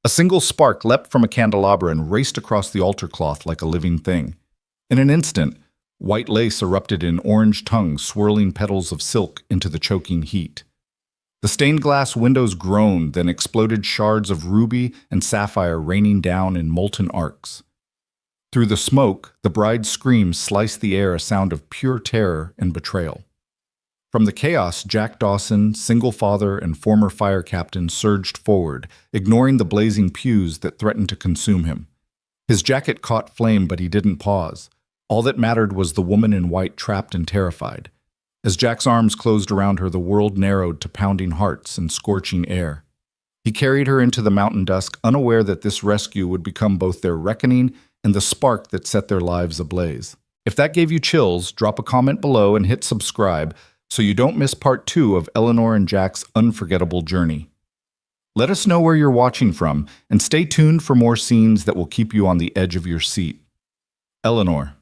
A single spark leapt from a candelabra and raced across the altar cloth like a living thing. In an instant, white lace erupted in orange tongues, swirling petals of silk into the choking heat. The stained glass windows groaned, then exploded shards of ruby and sapphire raining down in molten arcs. Through the smoke, the bride's screams sliced the air, a sound of pure terror and betrayal. From the chaos, Jack Dawson, single father and former fire captain, surged forward, ignoring the blazing pews that threatened to consume him. His jacket caught flame, but he didn't pause. All that mattered was the woman in white, trapped and terrified. As Jack's arms closed around her, the world narrowed to pounding hearts and scorching air. He carried her into the mountain dusk, unaware that this rescue would become both their reckoning and the spark that set their lives ablaze. If that gave you chills, drop a comment below and hit subscribe so you don't miss part 2 of Eleanor and Jack's unforgettable journey. Let us know where you're watching from, and stay tuned for more scenes that will keep you on the edge of your seat. Eleanor.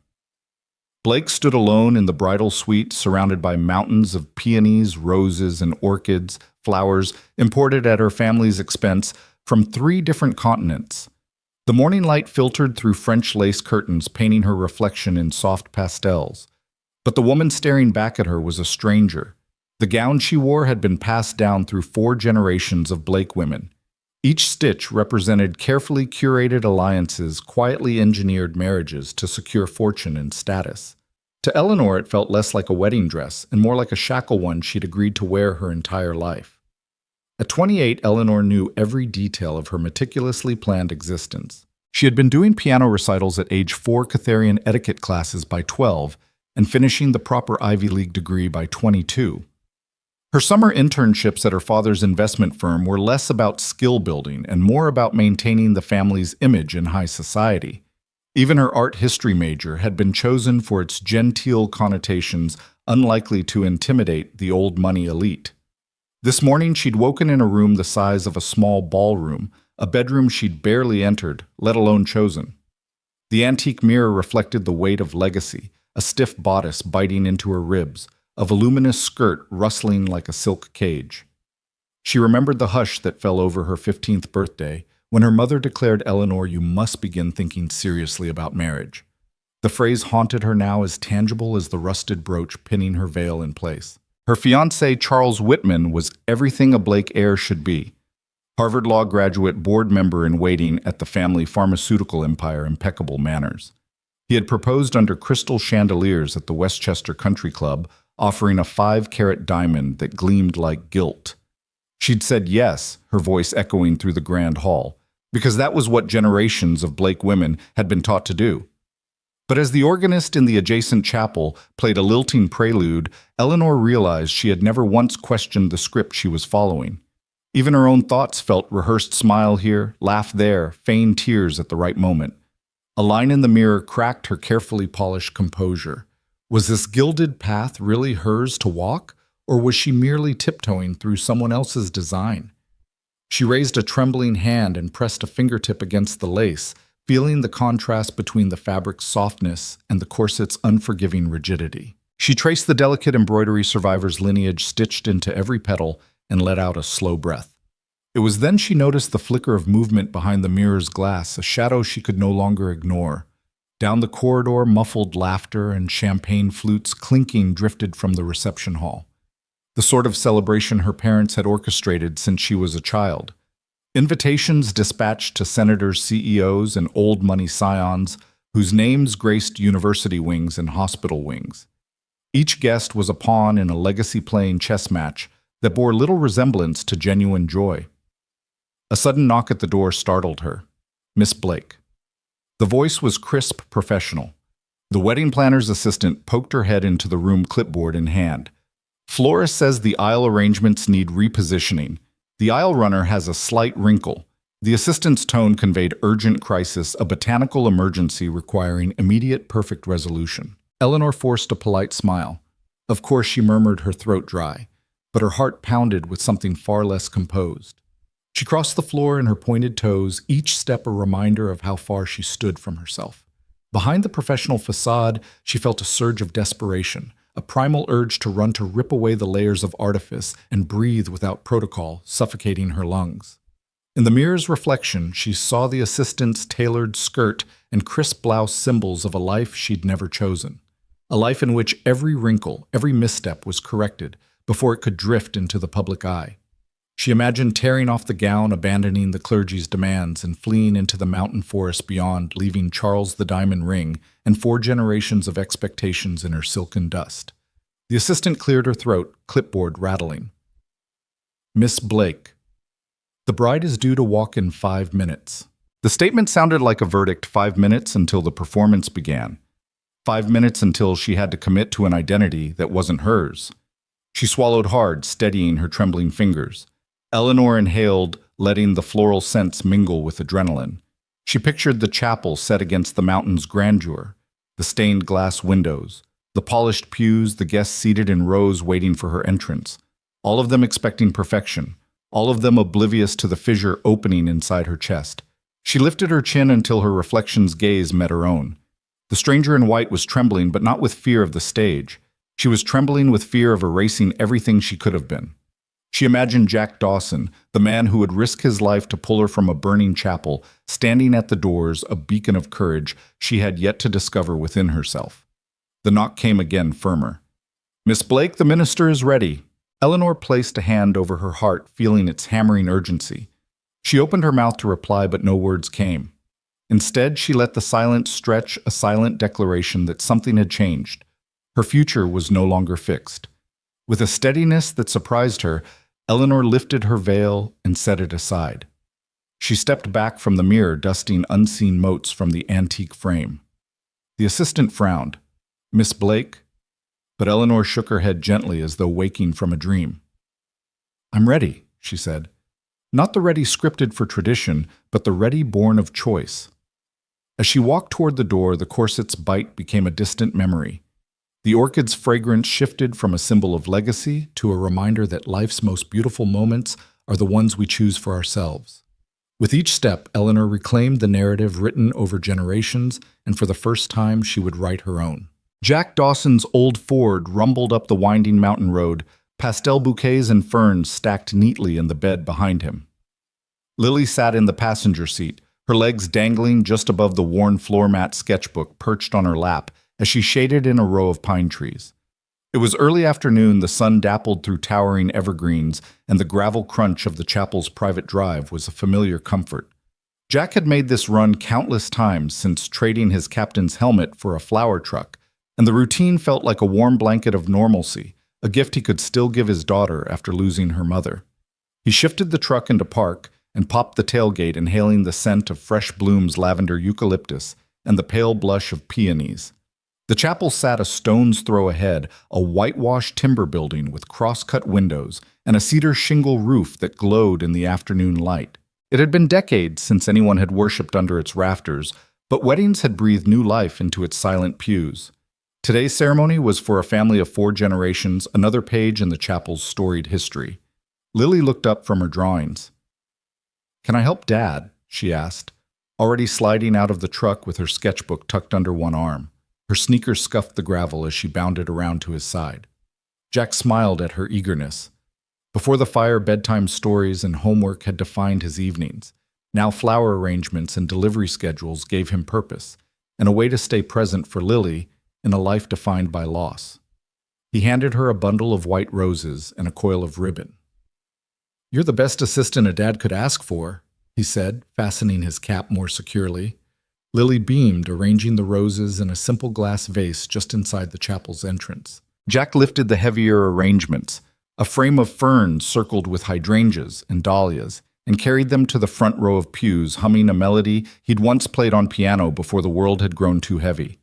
Blake stood alone in the bridal suite, surrounded by mountains of peonies, roses, and orchids, flowers imported at her family's expense from 3 different continents. The morning light filtered through French lace curtains, painting her reflection in soft pastels. But the woman staring back at her was a stranger. The gown she wore had been passed down through 4 generations of Blake women. Each stitch represented carefully curated alliances, quietly engineered marriages to secure fortune and status. To Eleanor, it felt less like a wedding dress and more like a shackle one she'd agreed to wear her entire life. At 28, Eleanor knew every detail of her meticulously planned existence. She had been doing piano recitals at age 4, Catherian etiquette classes by 12, and finishing the proper Ivy League degree by 22. Her summer internships at her father's investment firm were less about skill building and more about maintaining the family's image in high society. Even her art history major had been chosen for its genteel connotations, unlikely to intimidate the old money elite. This morning she'd woken in a room the size of a small ballroom, a bedroom she'd barely entered, let alone chosen. The antique mirror reflected the weight of legacy, a stiff bodice biting into her ribs, a voluminous skirt rustling like a silk cage. She remembered the hush that fell over her 15th birthday when her mother declared, "Eleanor, you must begin thinking seriously about marriage." The phrase haunted her now, as tangible as the rusted brooch pinning her veil in place. Her fiancé, Charles Whitman, was everything a Blake heir should be. Harvard Law graduate, board member in waiting at the family pharmaceutical empire, impeccable manners. He had proposed under crystal chandeliers at the Westchester Country Club, offering a 5-carat diamond that gleamed like gilt. She'd said yes, her voice echoing through the grand hall, because that was what generations of Blake women had been taught to do. But as the organist in the adjacent chapel played a lilting prelude, Eleanor realized she had never once questioned the script she was following. Even her own thoughts felt rehearsed: smile here, laugh there, feign tears at the right moment. A line in the mirror cracked her carefully polished composure. Was this gilded path really hers to walk, or was she merely tiptoeing through someone else's design? She raised a trembling hand and pressed a fingertip against the lace, feeling the contrast between the fabric's softness and the corset's unforgiving rigidity. She traced the delicate embroidery survivor's lineage stitched into every petal and let out a slow breath. It was then she noticed the flicker of movement behind the mirror's glass, a shadow she could no longer ignore. Down the corridor, muffled laughter and champagne flutes clinking drifted from the reception hall. The sort of celebration her parents had orchestrated since she was a child. Invitations dispatched to senators, CEOs, and old money scions whose names graced university wings and hospital wings. Each guest was a pawn in a legacy-playing chess match that bore little resemblance to genuine joy. A sudden knock at the door startled her. Miss Blake. The voice was crisp, professional. The wedding planner's assistant poked her head into the room, clipboard in hand. Florist says the aisle arrangements need repositioning. The aisle runner has a slight wrinkle. The assistant's tone conveyed urgent crisis, a botanical emergency requiring immediate perfect resolution. Eleanor forced a polite smile. Of course, she murmured, her throat dry, but her heart pounded with something far less composed. She crossed the floor in her pointed toes, each step a reminder of how far she stood from herself. Behind the professional facade, she felt a surge of desperation, a primal urge to run, to rip away the layers of artifice and breathe without protocol, suffocating her lungs. In the mirror's reflection, she saw the assistant's tailored skirt and crisp blouse symbols of a life she'd never chosen. A life in which every wrinkle, every misstep was corrected before it could drift into the public eye. She imagined tearing off the gown, abandoning the clergy's demands, and fleeing into the mountain forest beyond, leaving Charles the diamond ring and 4 generations of expectations in her silken dust. The assistant cleared her throat, clipboard rattling. Miss Blake. The bride is due to walk in 5 minutes. The statement sounded like a verdict. 5 minutes until the performance began. 5 minutes until she had to commit to an identity that wasn't hers. She swallowed hard, steadying her trembling fingers. Eleanor inhaled, letting the floral scents mingle with adrenaline. She pictured the chapel set against the mountain's grandeur, the stained glass windows, the polished pews, the guests seated in rows waiting for her entrance, all of them expecting perfection, all of them oblivious to the fissure opening inside her chest. She lifted her chin until her reflection's gaze met her own. The stranger in white was trembling, but not with fear of the stage. She was trembling with fear of erasing everything she could have been. She imagined Jack Dawson, the man who would risk his life to pull her from a burning chapel, standing at the doors, a beacon of courage she had yet to discover within herself. The knock came again, firmer. "Miss Blake, the minister is ready." Eleanor placed a hand over her heart, feeling its hammering urgency. She opened her mouth to reply, but no words came. Instead, she let the silence stretch, a silent declaration that something had changed. Her future was no longer fixed. With a steadiness that surprised her, Eleanor lifted her veil and set it aside. She stepped back from the mirror, dusting unseen motes from the antique frame. The assistant frowned. "Miss Blake?" But Eleanor shook her head gently as though waking from a dream. "I'm ready," she said. Not the ready scripted for tradition, but the ready born of choice. As she walked toward the door, the corset's bite became a distant memory. The orchid's fragrance shifted from a symbol of legacy to a reminder that life's most beautiful moments are the ones we choose for ourselves. With each step, Eleanor reclaimed the narrative written over generations, and for the first time, she would write her own. Jack Dawson's old Ford rumbled up the winding mountain road, pastel bouquets and ferns stacked neatly in the bed behind him. Lily sat in the passenger seat, her legs dangling just above the worn floor mat sketchbook perched on her lap as she shaded in a row of pine trees. It was early afternoon, the sun dappled through towering evergreens, and the gravel crunch of the chapel's private drive was a familiar comfort. Jack had made this run countless times since trading his captain's helmet for a flower truck, and the routine felt like a warm blanket of normalcy, a gift he could still give his daughter after losing her mother. He shifted the truck into park and popped the tailgate, inhaling the scent of fresh blooms, lavender eucalyptus, and the pale blush of peonies. The chapel sat a stone's throw ahead, a whitewashed timber building with cross-cut windows and a cedar shingle roof that glowed in the afternoon light. It had been decades since anyone had worshipped under its rafters, but weddings had breathed new life into its silent pews. Today's ceremony was for a family of 4 generations, another page in the chapel's storied history. Lily looked up from her drawings. "Can I help Dad?" she asked, already sliding out of the truck with her sketchbook tucked under one arm. Her sneakers scuffed the gravel as she bounded around to his side. Jack smiled at her eagerness. Before the fire, bedtime stories and homework had defined his evenings. Now flower arrangements and delivery schedules gave him purpose, and a way to stay present for Lily in a life defined by loss. He handed her a bundle of white roses and a coil of ribbon. "You're the best assistant a dad could ask for," he said, fastening his cap more securely. Lily beamed, arranging the roses in a simple glass vase just inside the chapel's entrance. Jack lifted the heavier arrangements, a frame of ferns circled with hydrangeas and dahlias, and carried them to the front row of pews, humming a melody he'd once played on piano before the world had grown too heavy.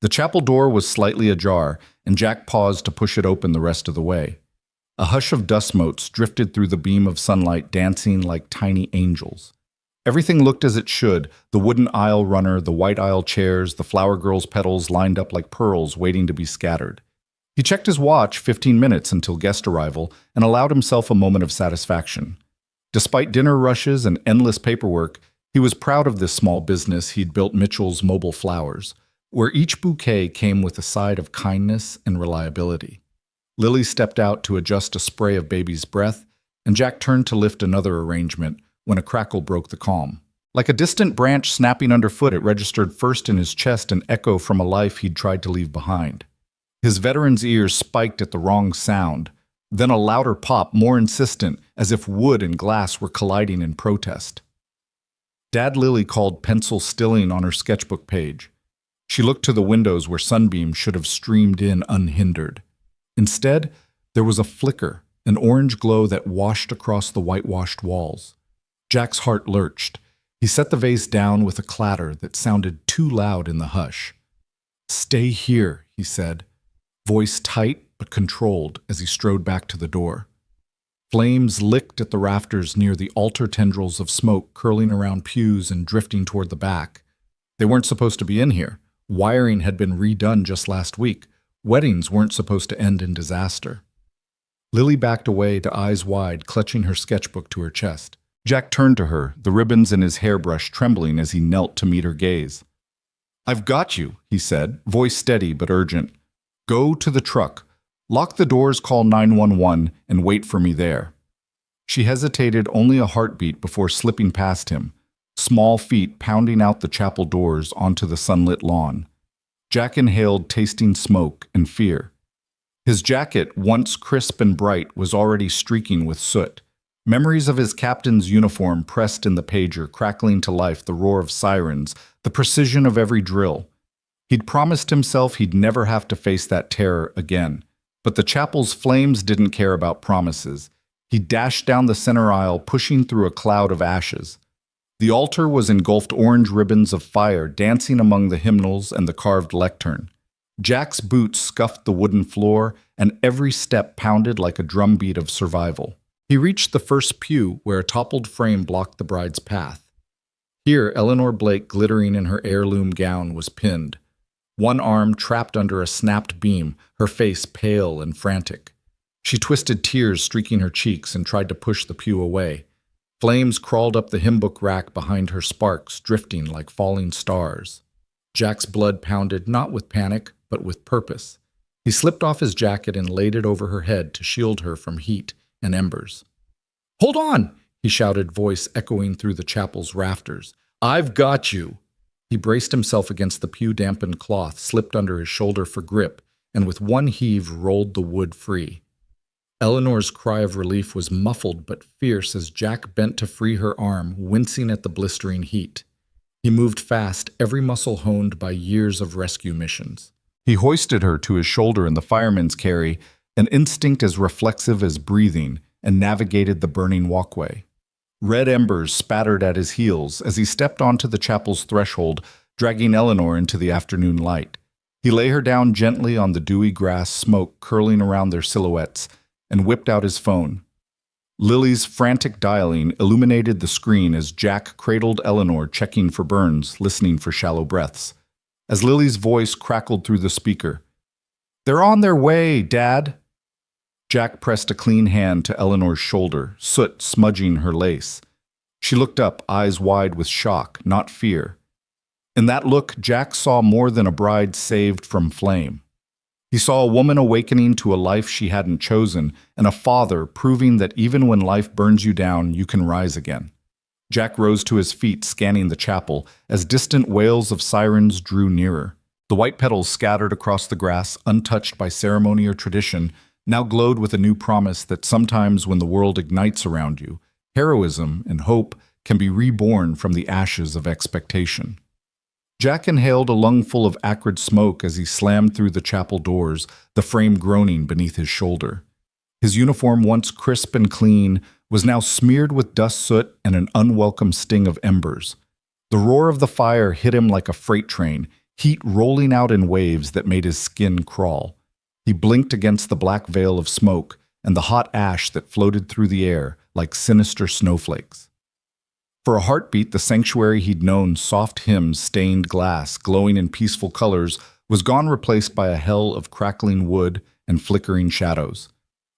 The chapel door was slightly ajar, and Jack paused to push it open the rest of the way. A hush of dust motes drifted through the beam of sunlight, dancing like tiny angels. Everything looked as it should, the wooden aisle runner, the white aisle chairs, the flower girl's petals lined up like pearls waiting to be scattered. He checked his watch, 15 minutes until guest arrival, and allowed himself a moment of satisfaction. Despite dinner rushes and endless paperwork, he was proud of this small business he'd built, Mitchell's Mobile Flowers, where each bouquet came with a side of kindness and reliability. Lily stepped out to adjust a spray of baby's breath, and Jack turned to lift another arrangement, when a crackle broke the calm. Like a distant branch snapping underfoot, it registered first in his chest, an echo from a life he'd tried to leave behind. His veteran's ears spiked at the wrong sound, then a louder pop, more insistent, as if wood and glass were colliding in protest. Dad Lily called pencil stilling on her sketchbook page. She looked to the windows where sunbeams should have streamed in unhindered. Instead, there was a flicker, an orange glow that washed across the whitewashed walls. Jack's heart lurched. He set the vase down with a clatter that sounded too loud in the hush. "Stay here," he said, voice tight but controlled as he strode back to the door. Flames licked at the rafters near the altar, tendrils of smoke curling around pews and drifting toward the back. They weren't supposed to be in here. Wiring had been redone just last week. Weddings weren't supposed to end in disaster. Lily backed away to eyes wide, clutching her sketchbook to her chest. Jack turned to her, the ribbons in his hairbrush trembling as he knelt to meet her gaze. "I've got you," he said, voice steady but urgent. "Go to the truck. Lock the doors, call 911, and wait for me there." She hesitated only a heartbeat before slipping past him, small feet pounding out the chapel doors onto the sunlit lawn. Jack inhaled, tasting smoke and fear. His jacket, once crisp and bright, was already streaking with soot. Memories of his captain's uniform pressed in the pager, crackling to life, the roar of sirens, the precision of every drill. He'd promised himself he'd never have to face that terror again. But the chapel's flames didn't care about promises. He dashed down the center aisle, pushing through a cloud of ashes. The altar was engulfed orange ribbons of fire dancing among the hymnals and the carved lectern. Jack's boots scuffed the wooden floor, and every step pounded like a drumbeat of survival. He reached the first pew, where a toppled frame blocked the bride's path. Here, Eleanor Blake, glittering in her heirloom gown, was pinned. One arm trapped under a snapped beam, her face pale and frantic. She twisted, tears streaking her cheeks, and tried to push the pew away. Flames crawled up the hymnbook rack behind her, sparks drifting like falling stars. Jack's blood pounded, not with panic, but with purpose. He slipped off his jacket and laid it over her head to shield her from heat and embers. "Hold on!" he shouted, voice echoing through the chapel's rafters. "I've got you!" He braced himself against the pew-dampened cloth, slipped under his shoulder for grip, and with one heave rolled the wood free. Eleanor's cry of relief was muffled but fierce as Jack bent to free her arm, wincing at the blistering heat. He moved fast, every muscle honed by years of rescue missions. He hoisted her to his shoulder in the fireman's carry, an instinct as reflexive as breathing, and navigated the burning walkway. Red embers spattered at his heels as he stepped onto the chapel's threshold, dragging Eleanor into the afternoon light. He lay her down gently on the dewy grass, smoke curling around their silhouettes, and whipped out his phone. Lily's frantic dialing illuminated the screen as Jack cradled Eleanor, checking for burns, listening for shallow breaths. As Lily's voice crackled through the speaker, "They're on their way, Dad!" Jack pressed a clean hand to Eleanor's shoulder, soot smudging her lace. She looked up, eyes wide with shock, not fear. In that look, Jack saw more than a bride saved from flame. He saw a woman awakening to a life she hadn't chosen, and a father proving that even when life burns you down, you can rise again. Jack rose to his feet, scanning the chapel, as distant wails of sirens drew nearer. The white petals scattered across the grass, untouched by ceremony or tradition, now glowed with a new promise that sometimes when the world ignites around you, heroism and hope can be reborn from the ashes of expectation. Jack inhaled a lungful of acrid smoke as he slammed through the chapel doors, the frame groaning beneath his shoulder. His uniform, once crisp and clean, was now smeared with dust, soot, and an unwelcome sting of embers. The roar of the fire hit him like a freight train, heat rolling out in waves that made his skin crawl. He blinked against the black veil of smoke and the hot ash that floated through the air like sinister snowflakes. For a heartbeat, the sanctuary he'd known, soft hymns, stained glass, glowing in peaceful colors, was gone, replaced by a hell of crackling wood and flickering shadows.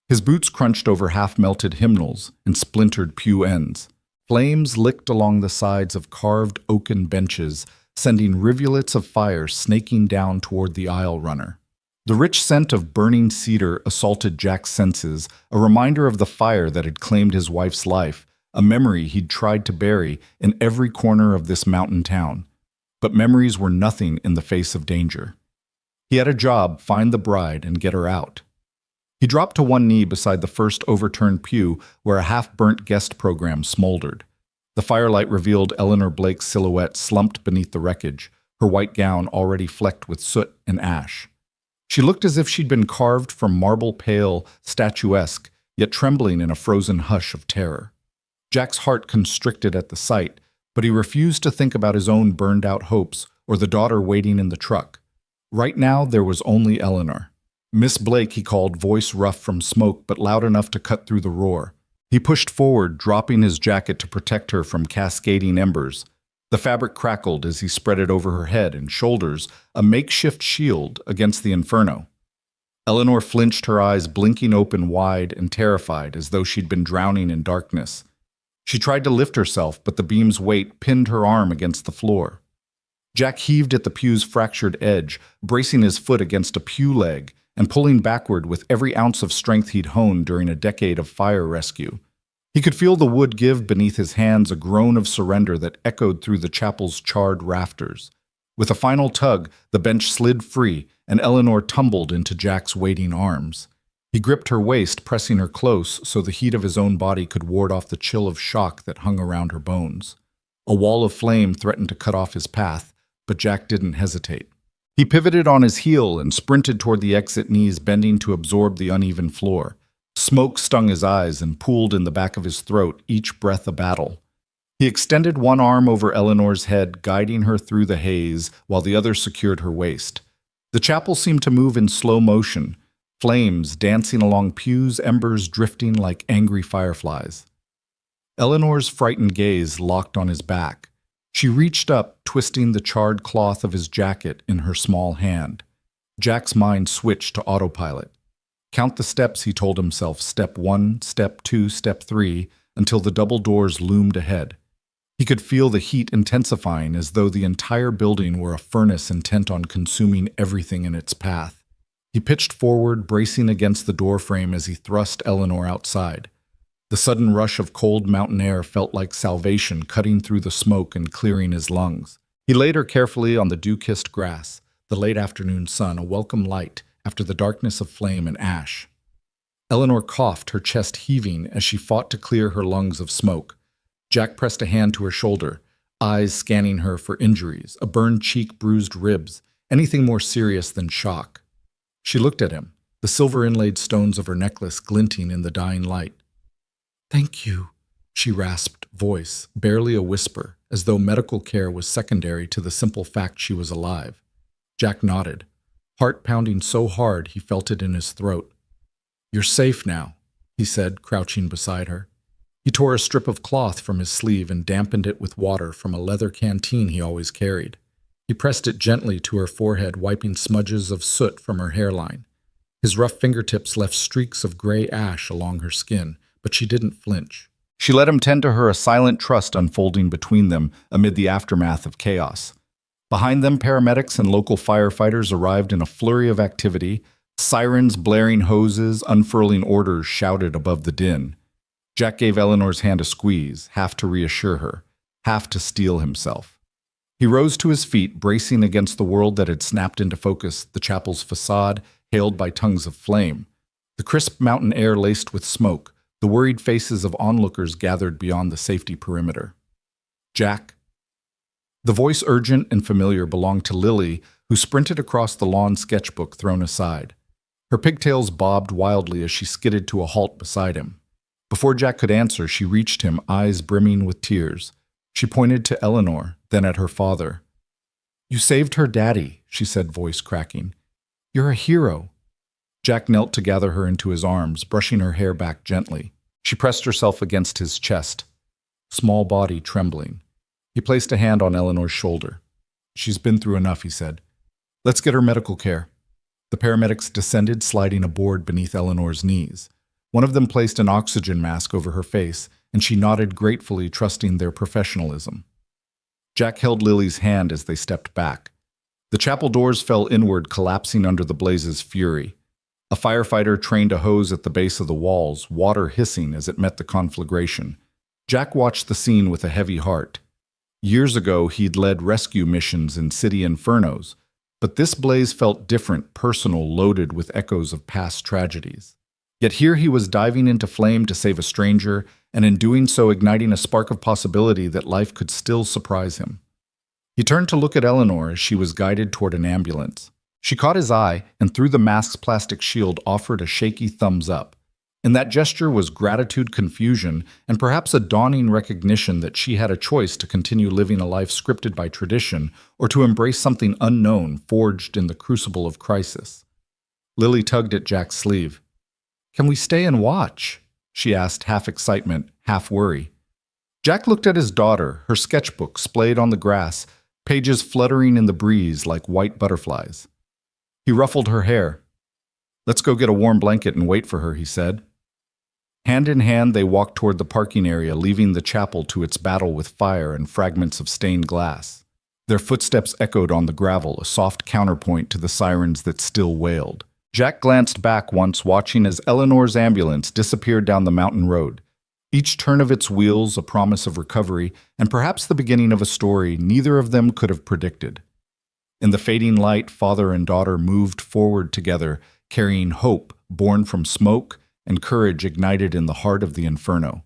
His boots crunched over half-melted hymnals and splintered pew ends. Flames licked along the sides of carved oaken benches, sending rivulets of fire snaking down toward the aisle runner. The rich scent of burning cedar assaulted Jack's senses, a reminder of the fire that had claimed his wife's life, a memory he'd tried to bury in every corner of this mountain town. But memories were nothing in the face of danger. He had a job: find the bride and get her out. He dropped to one knee beside the first overturned pew where a half-burnt guest program smoldered. The firelight revealed Eleanor Blake's silhouette slumped beneath the wreckage, her white gown already flecked with soot and ash. She looked as if she'd been carved from marble, pale, statuesque, yet trembling in a frozen hush of terror. Jack's heart constricted at the sight, but he refused to think about his own burned-out hopes or the daughter waiting in the truck. Right now, there was only Eleanor. "Miss Blake," he called, voice rough from smoke but loud enough to cut through the roar. He pushed forward, dropping his jacket to protect her from cascading embers. The fabric crackled as he spread it over her head and shoulders, a makeshift shield against the inferno. Eleanor flinched, her eyes blinking open wide and terrified, as though she'd been drowning in darkness. She tried to lift herself, but the beam's weight pinned her arm against the floor. Jack heaved at the pew's fractured edge, bracing his foot against a pew leg and pulling backward with every ounce of strength he'd honed during a decade of fire rescue. He could feel the wood give beneath his hands, a groan of surrender that echoed through the chapel's charred rafters. With a final tug, the bench slid free, and Eleanor tumbled into Jack's waiting arms. He gripped her waist, pressing her close so the heat of his own body could ward off the chill of shock that hung around her bones. A wall of flame threatened to cut off his path, but Jack didn't hesitate. He pivoted on his heel and sprinted toward the exit, knees bending to absorb the uneven floor. Smoke stung his eyes and pooled in the back of his throat, each breath a battle. He extended one arm over Eleanor's head, guiding her through the haze, while the other secured her waist. The chapel seemed to move in slow motion, flames dancing along pews, embers drifting like angry fireflies. Eleanor's frightened gaze locked on his back. She reached up, twisting the charred cloth of his jacket in her small hand. Jack's mind switched to autopilot. Count the steps, he told himself, step 1, step 2, step 3, until the double doors loomed ahead. He could feel the heat intensifying, as though the entire building were a furnace intent on consuming everything in its path. He pitched forward, bracing against the doorframe as he thrust Eleanor outside. The sudden rush of cold mountain air felt like salvation, cutting through the smoke and clearing his lungs. He laid her carefully on the dew-kissed grass, the late afternoon sun, a welcome light after the darkness of flame and ash. Eleanor coughed, her chest heaving as she fought to clear her lungs of smoke. Jack pressed a hand to her shoulder, eyes scanning her for injuries, a burned cheek, bruised ribs, anything more serious than shock. She looked at him, the silver-inlaid stones of her necklace glinting in the dying light. "Thank you," she rasped, voice barely a whisper, as though medical care was secondary to the simple fact she was alive. Jack nodded, heart pounding so hard he felt it in his throat. "You're safe now," he said, crouching beside her. He tore a strip of cloth from his sleeve and dampened it with water from a leather canteen he always carried. He pressed it gently to her forehead, wiping smudges of soot from her hairline. His rough fingertips left streaks of gray ash along her skin, but she didn't flinch. She let him tend to her, a silent trust unfolding between them amid the aftermath of chaos. Behind them, paramedics and local firefighters arrived in a flurry of activity, sirens, blaring hoses, unfurling orders shouted above the din. Jack gave Eleanor's hand a squeeze, half to reassure her, half to steel himself. He rose to his feet, bracing against the world that had snapped into focus, the chapel's facade, hailed by tongues of flame. The crisp mountain air laced with smoke, the worried faces of onlookers gathered beyond the safety perimeter. "Jack?" The voice, urgent and familiar, belonged to Lily, who sprinted across the lawn, sketchbook thrown aside. Her pigtails bobbed wildly as she skidded to a halt beside him. Before Jack could answer, she reached him, eyes brimming with tears. She pointed to Eleanor, then at her father. "You saved her, Daddy," she said, voice cracking. "You're a hero." Jack knelt to gather her into his arms, brushing her hair back gently. She pressed herself against his chest, small body trembling. He placed a hand on Eleanor's shoulder. "She's been through enough," he said. "Let's get her medical care." The paramedics descended, sliding a board beneath Eleanor's knees. One of them placed an oxygen mask over her face, and she nodded gratefully, trusting their professionalism. Jack held Lily's hand as they stepped back. The chapel doors fell inward, collapsing under the blaze's fury. A firefighter trained a hose at the base of the walls, water hissing as it met the conflagration. Jack watched the scene with a heavy heart. Years ago, he'd led rescue missions in city infernos, but this blaze felt different, personal, loaded with echoes of past tragedies. Yet here he was diving into flame to save a stranger, and in doing so igniting a spark of possibility that life could still surprise him. He turned to look at Eleanor as she was guided toward an ambulance. She caught his eye, and through the mask's plastic shield offered a shaky thumbs up. In that gesture was gratitude, confusion, and perhaps a dawning recognition that she had a choice to continue living a life scripted by tradition or to embrace something unknown forged in the crucible of crisis. Lily tugged at Jack's sleeve. "Can we stay and watch?" she asked, half excitement, half worry. Jack looked at his daughter, her sketchbook splayed on the grass, pages fluttering in the breeze like white butterflies. He ruffled her hair. "Let's go get a warm blanket and wait for her," he said. Hand in hand, they walked toward the parking area, leaving the chapel to its battle with fire and fragments of stained glass. Their footsteps echoed on the gravel, a soft counterpoint to the sirens that still wailed. Jack glanced back once, watching as Eleanor's ambulance disappeared down the mountain road. Each turn of its wheels a promise of recovery, and perhaps the beginning of a story neither of them could have predicted. In the fading light, father and daughter moved forward together, carrying hope born from smoke and courage ignited in the heart of the inferno.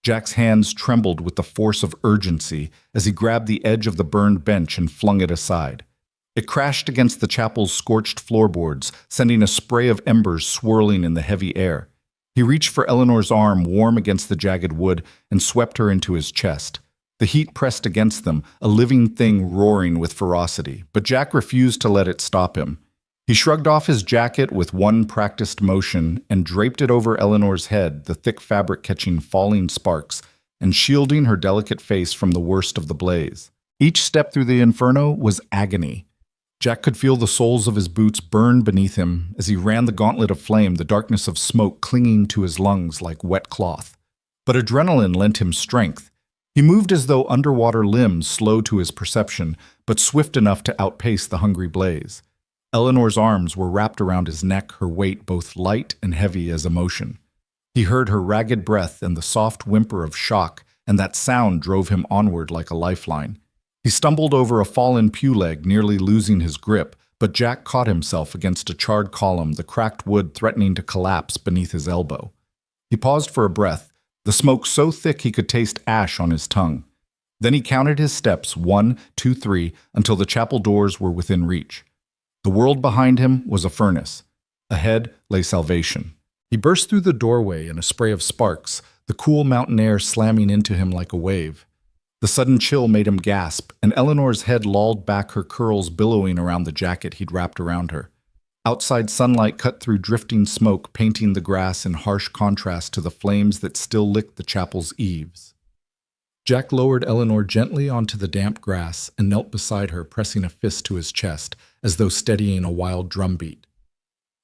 Jack's hands trembled with the force of urgency as he grabbed the edge of the burned bench and flung it aside. It crashed against the chapel's scorched floorboards, sending a spray of embers swirling in the heavy air. He reached for Eleanor's arm, warm against the jagged wood, and swept her into his chest. The heat pressed against them, a living thing roaring with ferocity, but Jack refused to let it stop him. He shrugged off his jacket with one practiced motion and draped it over Eleanor's head, the thick fabric catching falling sparks and shielding her delicate face from the worst of the blaze. Each step through the inferno was agony. Jack could feel the soles of his boots burn beneath him as he ran the gauntlet of flame, the darkness of smoke clinging to his lungs like wet cloth. But adrenaline lent him strength. He moved as though underwater limbs slow to his perception, but swift enough to outpace the hungry blaze. Eleanor's arms were wrapped around his neck, her weight both light and heavy as emotion. He heard her ragged breath and the soft whimper of shock, and that sound drove him onward like a lifeline. He stumbled over a fallen pew leg, nearly losing his grip, but Jack caught himself against a charred column, the cracked wood threatening to collapse beneath his elbow. He paused for a breath, the smoke so thick he could taste ash on his tongue. Then he counted his steps, 1, 2, 3, until the chapel doors were within reach. The world behind him was a furnace. Ahead lay salvation. He burst through the doorway in a spray of sparks, the cool mountain air slamming into him like a wave. The sudden chill made him gasp, and Eleanor's head lolled back, her curls billowing around the jacket he'd wrapped around her. Outside sunlight cut through drifting smoke, painting the grass in harsh contrast to the flames that still licked the chapel's eaves. Jack lowered Eleanor gently onto the damp grass and knelt beside her, pressing a fist to his chest, as though steadying a wild drumbeat.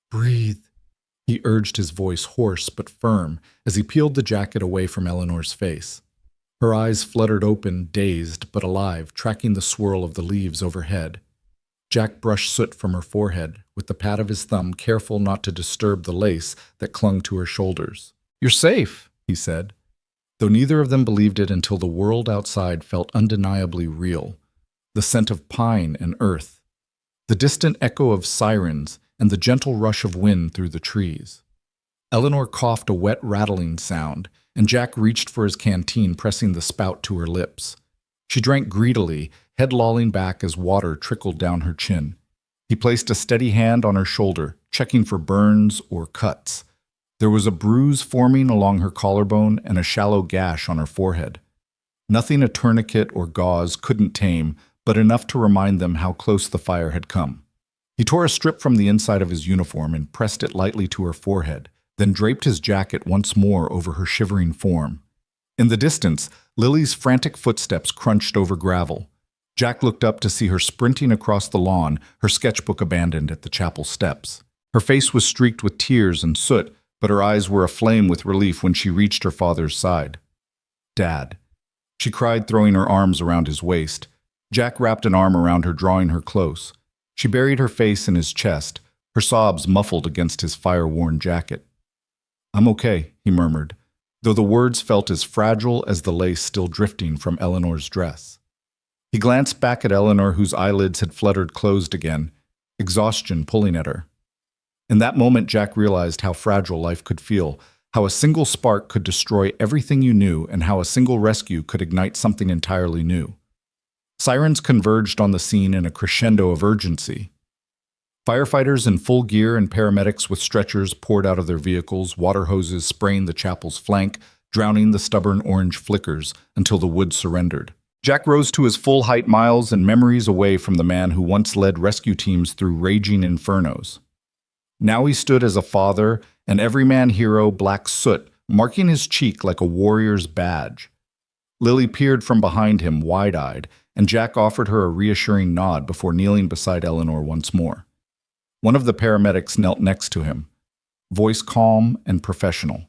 "Breathe," he urged, his voice hoarse but firm, as he peeled the jacket away from Eleanor's face. Her eyes fluttered open, dazed but alive, tracking the swirl of the leaves overhead. Jack brushed soot from her forehead, with the pad of his thumb, careful not to disturb the lace that clung to her shoulders. "You're safe," he said, though neither of them believed it until the world outside felt undeniably real. The scent of pine and earth, the distant echo of sirens, and the gentle rush of wind through the trees. Eleanor coughed a wet, rattling sound, and Jack reached for his canteen, pressing the spout to her lips. She drank greedily, head lolling back as water trickled down her chin. He placed a steady hand on her shoulder, checking for burns or cuts. There was a bruise forming along her collarbone and a shallow gash on her forehead. Nothing a tourniquet or gauze couldn't tame, but enough to remind them how close the fire had come. He tore a strip from the inside of his uniform and pressed it lightly to her forehead, then draped his jacket once more over her shivering form. In the distance, Lily's frantic footsteps crunched over gravel. Jack looked up to see her sprinting across the lawn, her sketchbook abandoned at the chapel steps. Her face was streaked with tears and soot, but her eyes were aflame with relief when she reached her father's side. "Dad," she cried, throwing her arms around his waist. Jack wrapped an arm around her, drawing her close. She buried her face in his chest, her sobs muffled against his fire-worn jacket. "I'm okay," he murmured, though the words felt as fragile as the lace still drifting from Eleanor's dress. He glanced back at Eleanor, whose eyelids had fluttered closed again, exhaustion pulling at her. In that moment, Jack realized how fragile life could feel, how a single spark could destroy everything you knew, and how a single rescue could ignite something entirely new. Sirens converged on the scene in a crescendo of urgency. Firefighters in full gear and paramedics with stretchers poured out of their vehicles, water hoses spraying the chapel's flank, drowning the stubborn orange flickers until the wood surrendered. Jack rose to his full height, miles and memories away from the man who once led rescue teams through raging infernos. Now he stood as a father, an everyman hero, black soot, marking his cheek like a warrior's badge. Lily peered from behind him, wide-eyed, and Jack offered her a reassuring nod before kneeling beside Eleanor once more. One of the paramedics knelt next to him, voice calm and professional.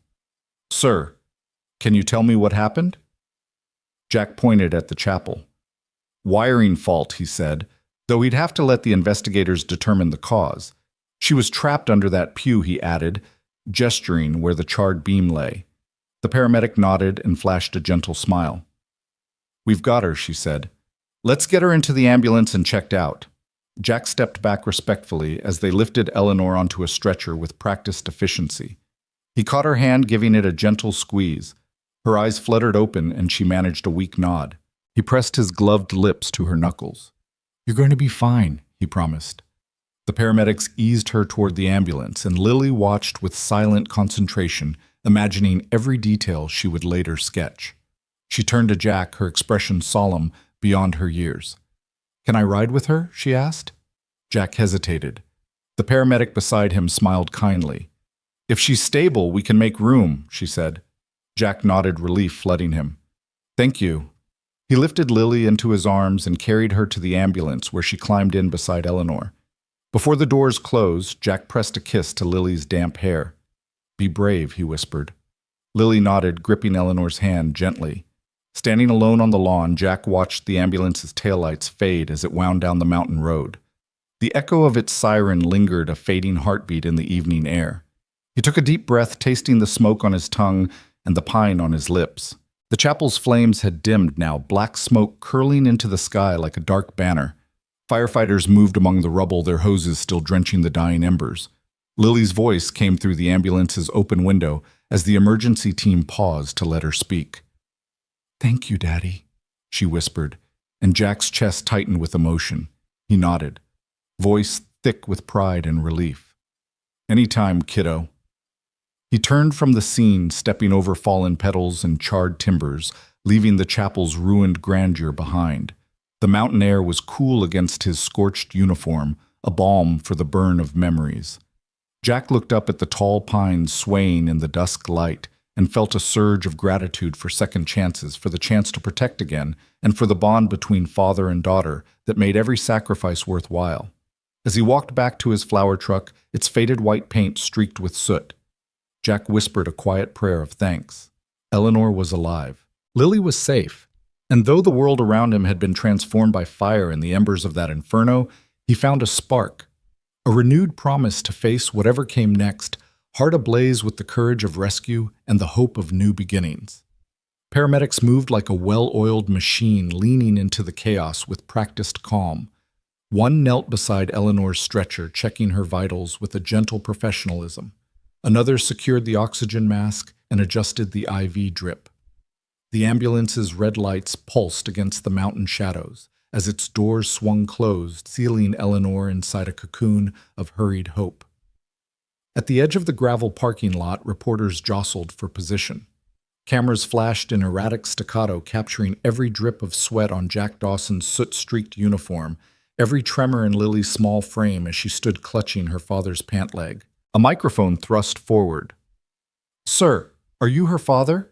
"Sir, can you tell me what happened?" Jack pointed at the chapel. "Wiring fault," he said, though he'd have to let the investigators determine the cause. "She was trapped under that pew," he added, gesturing where the charred beam lay. The paramedic nodded and flashed a gentle smile. "We've got her," she said. "Let's get her into the ambulance and checked out." Jack stepped back respectfully as they lifted Eleanor onto a stretcher with practiced efficiency. He caught her hand, giving it a gentle squeeze. Her eyes fluttered open and she managed a weak nod. He pressed his gloved lips to her knuckles. "You're going to be fine," he promised. The paramedics eased her toward the ambulance, and Lily watched with silent concentration, imagining every detail she would later sketch. She turned to Jack, her expression solemn beyond her years. "Can I ride with her?" she asked. Jack hesitated. The paramedic beside him smiled kindly. "If she's stable, we can make room," she said. Jack nodded, relief flooding him. "Thank you." He lifted Lily into his arms and carried her to the ambulance, where she climbed in beside Eleanor. Before the doors closed, Jack pressed a kiss to Lily's damp hair. "Be brave," he whispered. Lily nodded, gripping Eleanor's hand gently. Standing alone on the lawn, Jack watched the ambulance's taillights fade as it wound down the mountain road. The echo of its siren lingered, a fading heartbeat in the evening air. He took a deep breath, tasting the smoke on his tongue and the pine on his lips. The chapel's flames had dimmed now, black smoke curling into the sky like a dark banner. Firefighters moved among the rubble, their hoses still drenching the dying embers. Lily's voice came through the ambulance's open window as the emergency team paused to let her speak. "Thank you, Daddy," she whispered, and Jack's chest tightened with emotion. He nodded, voice thick with pride and relief. "Anytime, kiddo." He turned from the scene, stepping over fallen petals and charred timbers, leaving the chapel's ruined grandeur behind. The mountain air was cool against his scorched uniform, a balm for the burn of memories. Jack looked up at the tall pines swaying in the dusk light and felt a surge of gratitude for second chances, for the chance to protect again, and for the bond between father and daughter that made every sacrifice worthwhile. As he walked back to his flower truck, its faded white paint streaked with soot, Jack whispered a quiet prayer of thanks. Eleanor was alive. Lily was safe. And though the world around him had been transformed by fire and the embers of that inferno, he found a spark, a renewed promise to face whatever came next, heart ablaze with the courage of rescue and the hope of new beginnings. Paramedics moved like a well-oiled machine, leaning into the chaos with practiced calm. One knelt beside Eleanor's stretcher, checking her vitals with a gentle professionalism. Another secured the oxygen mask and adjusted the IV drip. The ambulance's red lights pulsed against the mountain shadows as its doors swung closed, sealing Eleanor inside a cocoon of hurried hope. At the edge of the gravel parking lot, reporters jostled for position. Cameras flashed in erratic staccato, capturing every drip of sweat on Jack Dawson's soot-streaked uniform, every tremor in Lily's small frame as she stood clutching her father's pant leg. A microphone thrust forward. "Sir, are you her father?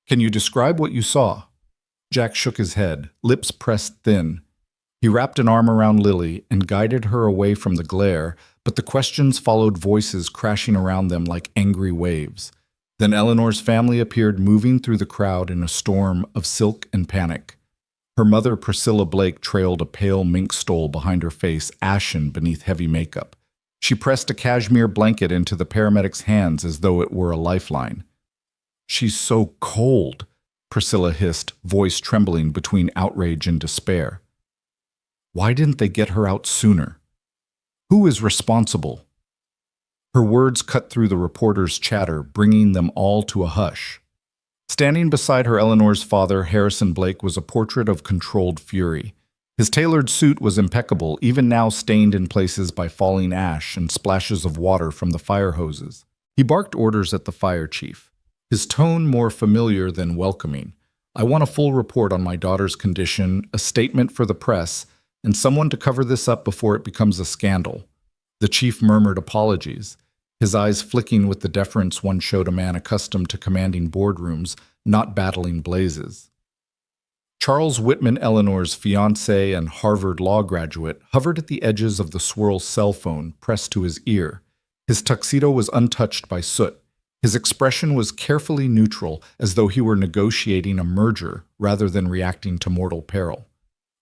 Can you describe what you saw?" Jack shook his head, lips pressed thin. He wrapped an arm around Lily and guided her away from the glare, but the questions followed voices crashing around them like angry waves. Then Eleanor's family appeared, moving through the crowd in a storm of silk and panic. Her mother, Priscilla Blake, trailed a pale mink stole behind her face, ashen beneath heavy makeup. She pressed a cashmere blanket into the paramedic's hands as though it were a lifeline. She's so cold, Priscilla hissed, voice trembling between outrage and despair. Why didn't they get her out sooner? Who is responsible? Her words cut through the reporter's chatter, bringing them all to a hush. Standing beside her, Eleanor's father, Harrison Blake, was a portrait of controlled fury. His tailored suit was impeccable, even now stained in places by falling ash and splashes of water from the fire hoses. He barked orders at the fire chief, his tone more familiar than welcoming. I want a full report on my daughter's condition, a statement for the press, and someone to cover this up before it becomes a scandal. The chief murmured apologies, his eyes flicking with the deference one showed a man accustomed to commanding boardrooms, not battling blazes. Charles Whitman, Eleanor's fiancé and Harvard law graduate, hovered at the edges of the swirl cell phone pressed to his ear. His tuxedo was untouched by soot. His expression was carefully neutral, as though he were negotiating a merger rather than reacting to mortal peril.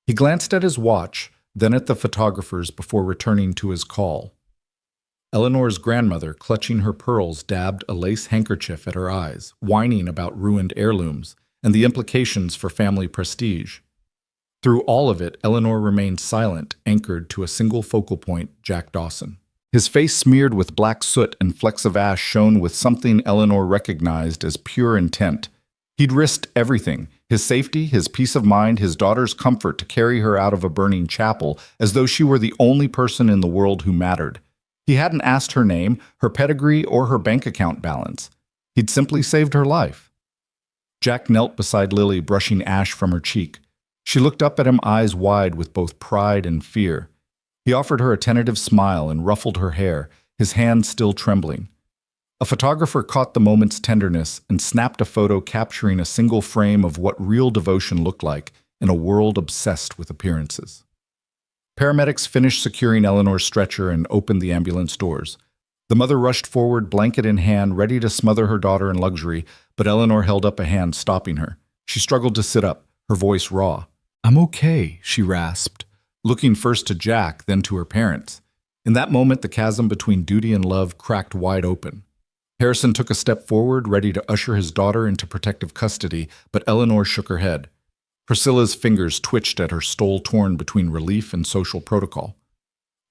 He glanced at his watch, then at the photographers before returning to his call. Eleanor's grandmother, clutching her pearls, dabbed a lace handkerchief at her eyes, whining about ruined heirlooms and the implications for family prestige. Through all of it, Eleanor remained silent, anchored to a single focal point, Jack Dawson. His face smeared with black soot and flecks of ash shone with something Eleanor recognized as pure intent. He'd risked everything, his safety, his peace of mind, his daughter's comfort, to carry her out of a burning chapel as though she were the only person in the world who mattered. He hadn't asked her name, her pedigree, or her bank account balance. He'd simply saved her life. Jack knelt beside Lily, brushing ash from her cheek. She looked up at him, eyes wide with both pride and fear. He offered her a tentative smile and ruffled her hair, his hand still trembling. A photographer caught the moment's tenderness and snapped a photo capturing a single frame of what real devotion looked like in a world obsessed with appearances. Paramedics finished securing Eleanor's stretcher and opened the ambulance doors. The mother rushed forward, blanket in hand, ready to smother her daughter in luxury, but Eleanor held up a hand, stopping her. She struggled to sit up, her voice raw. "I'm okay," she rasped, looking first to Jack, then to her parents. In that moment, the chasm between duty and love cracked wide open. Harrison took a step forward, ready to usher his daughter into protective custody, but Eleanor shook her head. Priscilla's fingers twitched at her stole, torn between relief and social protocol.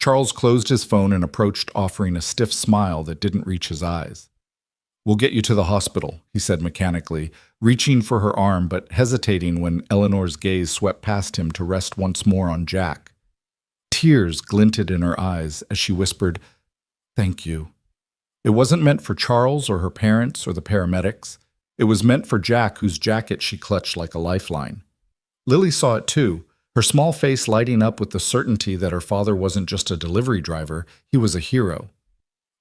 Charles closed his phone and approached, offering a stiff smile that didn't reach his eyes. "We'll get you to the hospital," he said mechanically, reaching for her arm but hesitating when Eleanor's gaze swept past him to rest once more on Jack. Tears glinted in her eyes as she whispered, "Thank you." It wasn't meant for Charles or her parents or the paramedics. It was meant for Jack, whose jacket she clutched like a lifeline. Lily saw it too, her small face lighting up with the certainty that her father wasn't just a delivery driver, he was a hero.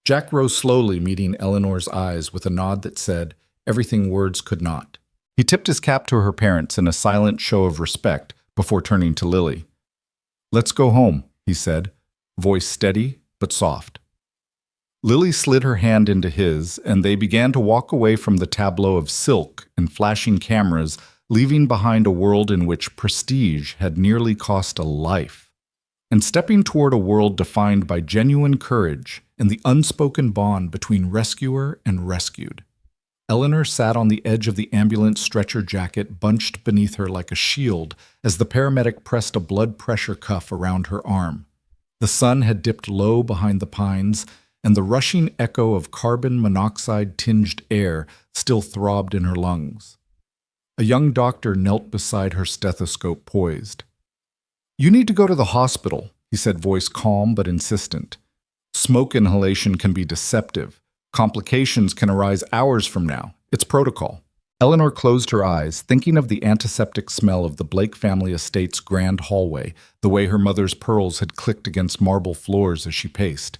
Jack rose slowly, meeting Eleanor's eyes with a nod that said everything words could not. He tipped his cap to her parents in a silent show of respect before turning to Lily. "Let's go home," he said, voice steady but soft. Lily slid her hand into his, and they began to walk away from the tableau of silk and flashing cameras, leaving behind a world in which prestige had nearly cost a life, and stepping toward a world defined by genuine courage and the unspoken bond between rescuer and rescued. Eleanor sat on the edge of the ambulance stretcher, jacket bunched beneath her like a shield as the paramedic pressed a blood pressure cuff around her arm. The sun had dipped low behind the pines, and the rushing echo of carbon monoxide-tinged air still throbbed in her lungs. A young doctor knelt beside her, stethoscope poised. "You need to go to the hospital," he said, voice calm but insistent. "Smoke inhalation can be deceptive. Complications can arise hours from now. It's protocol." Eleanor closed her eyes, thinking of the antiseptic smell of the Blake family estate's grand hallway, the way her mother's pearls had clicked against marble floors as she paced.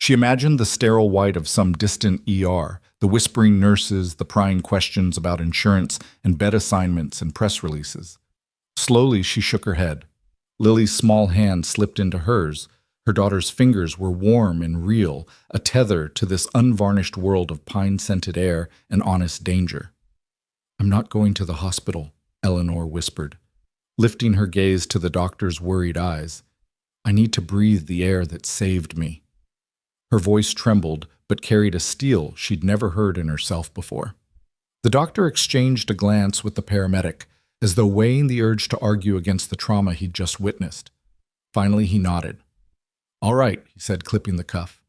She imagined the sterile white of some distant ER, the whispering nurses, the prying questions about insurance and bed assignments and press releases. Slowly, she shook her head. Lily's small hand slipped into hers. Her daughter's fingers were warm and real, a tether to this unvarnished world of pine-scented air and honest danger. "I'm not going to the hospital," Eleanor whispered, lifting her gaze to the doctor's worried eyes. "I need to breathe the air that saved me." Her voice trembled, but carried a steel she'd never heard in herself before. The doctor exchanged a glance with the paramedic, as though weighing the urge to argue against the trauma he'd just witnessed. Finally, he nodded. "All right," he said, clipping the cuff.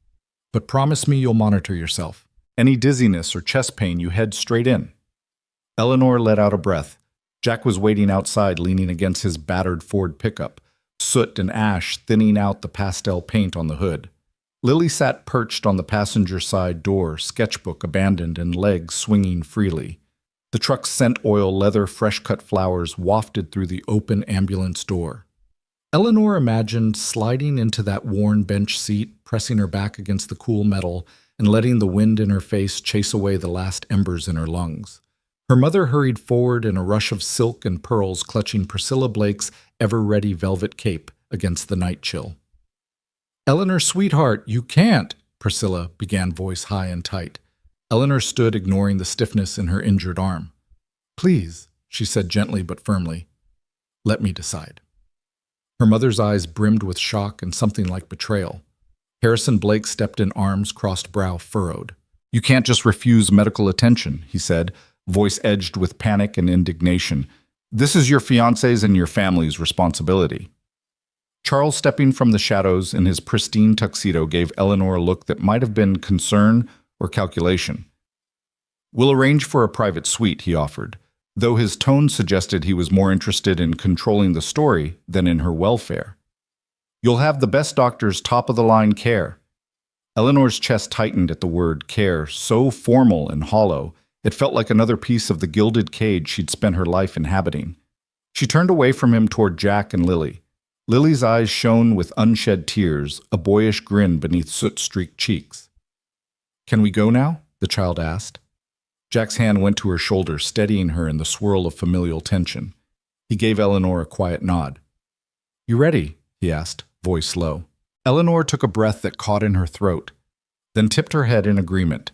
"But promise me you'll monitor yourself. Any dizziness or chest pain, you head straight in." Eleanor let out a breath. Jack was waiting outside, leaning against his battered Ford pickup, soot and ash thinning out the pastel paint on the hood. Lily sat perched on the passenger side door, sketchbook abandoned and legs swinging freely. The truck's scent oil leather fresh-cut flowers wafted through the open ambulance door. Eleanor imagined sliding into that worn bench seat, pressing her back against the cool metal and letting the wind in her face chase away the last embers in her lungs. Her mother hurried forward in a rush of silk and pearls, clutching Priscilla Blake's ever-ready velvet cape against the night chill. "Eleanor, sweetheart, you can't," Priscilla began, voice high and tight. Eleanor stood, ignoring the stiffness in her injured arm. "Please," she said gently but firmly, "let me decide." Her mother's eyes brimmed with shock and something like betrayal. Harrison Blake stepped in, arms crossed, brow furrowed. "You can't just refuse medical attention," he said, voice edged with panic and indignation. "This is your fiancé's and your family's responsibility." Charles, stepping from the shadows in his pristine tuxedo, gave Eleanor a look that might have been concern or calculation. "We'll arrange for a private suite," he offered, though his tone suggested he was more interested in controlling the story than in her welfare. "You'll have the best doctor's top-of-the-line care." Eleanor's chest tightened at the word care, so formal and hollow, it felt like another piece of the gilded cage she'd spent her life inhabiting. She turned away from him toward Jack and Lily. Lily's eyes shone with unshed tears, a boyish grin beneath soot-streaked cheeks. "Can we go now?" the child asked. Jack's hand went to her shoulder, steadying her in the swirl of familial tension. He gave Eleanor a quiet nod. "You ready?" he asked, voice low. Eleanor took a breath that caught in her throat, then tipped her head in agreement.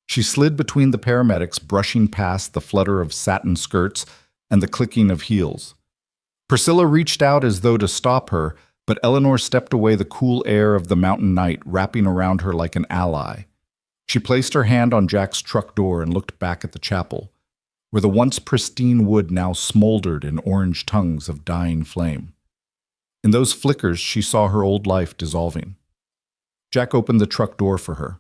She slid between the paramedics, brushing past the flutter of satin skirts and the clicking of heels. Priscilla reached out as though to stop her, but Eleanor stepped away, the cool air of the mountain night wrapping around her like an ally. She placed her hand on Jack's truck door and looked back at the chapel, where the once pristine wood now smoldered in orange tongues of dying flame. In those flickers, she saw her old life dissolving. Jack opened the truck door for her.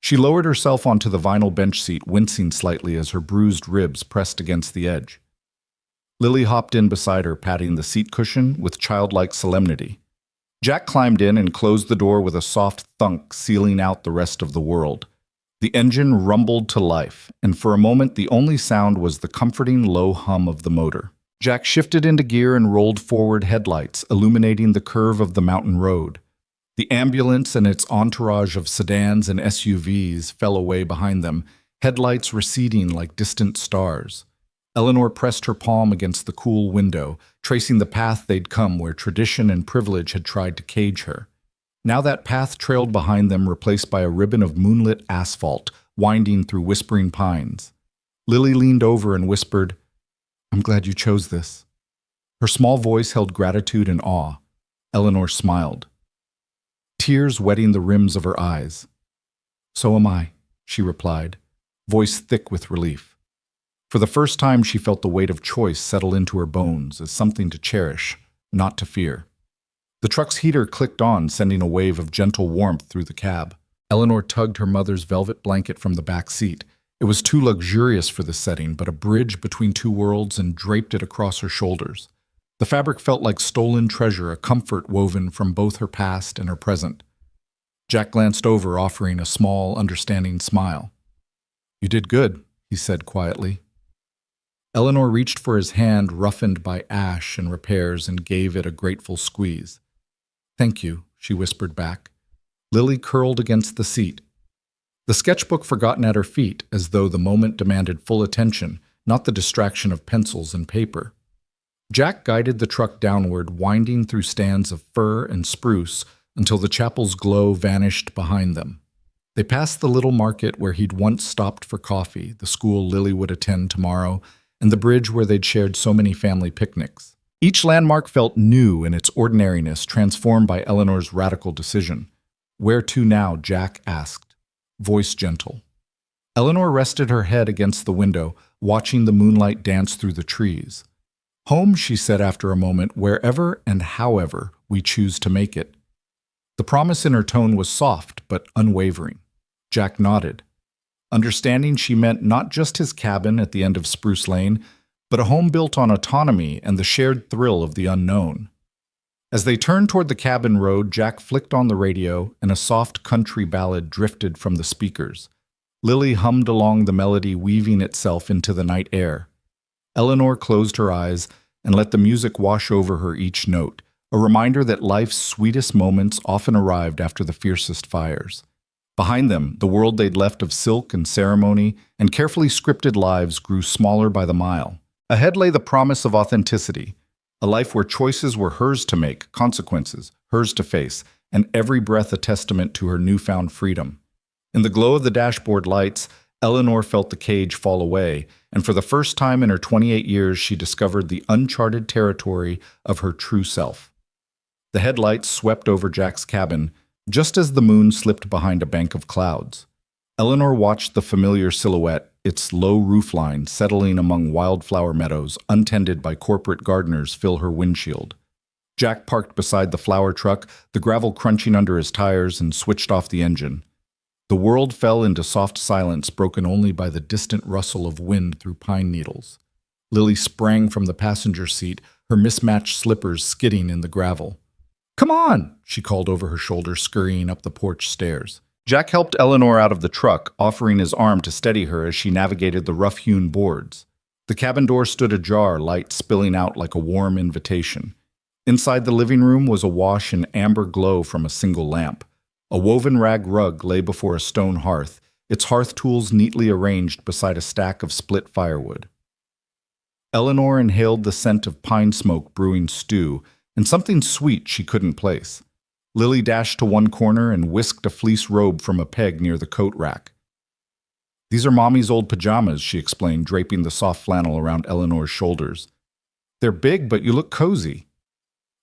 She lowered herself onto the vinyl bench seat, wincing slightly as her bruised ribs pressed against the edge. Lily hopped in beside her, patting the seat cushion with childlike solemnity. Jack climbed in and closed the door with a soft thunk, sealing out the rest of the world. The engine rumbled to life, and for a moment the only sound was the comforting low hum of the motor. Jack shifted into gear and rolled forward, headlights illuminating the curve of the mountain road. The ambulance and its entourage of sedans and SUVs fell away behind them, headlights receding like distant stars. Eleanor pressed her palm against the cool window, tracing the path they'd come where tradition and privilege had tried to cage her. Now that path trailed behind them, replaced by a ribbon of moonlit asphalt, winding through whispering pines. Lily leaned over and whispered, "I'm glad you chose this." Her small voice held gratitude and awe. Eleanor smiled, tears wetting the rims of her eyes. "So am I," she replied, voice thick with relief. For the first time, she felt the weight of choice settle into her bones as something to cherish, not to fear. The truck's heater clicked on, sending a wave of gentle warmth through the cab. Eleanor tugged her mother's velvet blanket from the back seat. It was too luxurious for the setting, but a bridge between two worlds, and draped it across her shoulders. The fabric felt like stolen treasure, a comfort woven from both her past and her present. Jack glanced over, offering a small, understanding smile. "You did good," he said quietly. Eleanor reached for his hand, roughened by ash and repairs, and gave it a grateful squeeze. "Thank you," she whispered back. Lily curled against the seat, the sketchbook forgotten at her feet, as though the moment demanded full attention, not the distraction of pencils and paper. Jack guided the truck downward, winding through stands of fir and spruce until the chapel's glow vanished behind them. They passed the little market where he'd once stopped for coffee, the school Lily would attend tomorrow, and the bridge where they'd shared so many family picnics. Each landmark felt new in its ordinariness, transformed by Eleanor's radical decision. "Where to now?" Jack asked, voice gentle. Eleanor rested her head against the window, watching the moonlight dance through the trees. Home, she said after a moment, wherever and however we choose to make it. The promise in her tone was soft but unwavering. Jack nodded, understanding she meant not just his cabin at the end of Spruce Lane, but a home built on autonomy and the shared thrill of the unknown. As they turned toward the cabin road, Jack flicked on the radio and a soft country ballad drifted from the speakers. Lily hummed along the melody, weaving itself into the night air. Eleanor closed her eyes and let the music wash over her each note, a reminder that life's sweetest moments often arrived after the fiercest fires. Behind them, the world they'd left of silk and ceremony and carefully scripted lives grew smaller by the mile. Ahead lay the promise of authenticity, a life where choices were hers to make, consequences hers to face, and every breath a testament to her newfound freedom. In the glow of the dashboard lights, Eleanor felt the cage fall away, and for the first time in her 28 years, she discovered the uncharted territory of her true self. The headlights swept over Jack's cabin, just as the moon slipped behind a bank of clouds. Eleanor watched the familiar silhouette, its low roofline settling among wildflower meadows, untended by corporate gardeners, fill her windshield. Jack parked beside the flower truck, the gravel crunching under his tires, and switched off the engine. The world fell into soft silence, broken only by the distant rustle of wind through pine needles. Lily sprang from the passenger seat, her mismatched slippers skidding in the gravel. "Come on," she called over her shoulder, scurrying up the porch stairs. Jack helped Eleanor out of the truck, offering his arm to steady her as she navigated the rough-hewn boards. The cabin door stood ajar, light spilling out like a warm invitation. Inside the living room was awash in amber glow from a single lamp. A woven rag rug lay before a stone hearth, its hearth tools neatly arranged beside a stack of split firewood. Eleanor inhaled the scent of pine smoke brewing stew, and something sweet she couldn't place. Lily dashed to one corner and whisked a fleece robe from a peg near the coat rack. "These are Mommy's old pajamas," she explained, draping the soft flannel around Eleanor's shoulders. "They're big, but you look cozy."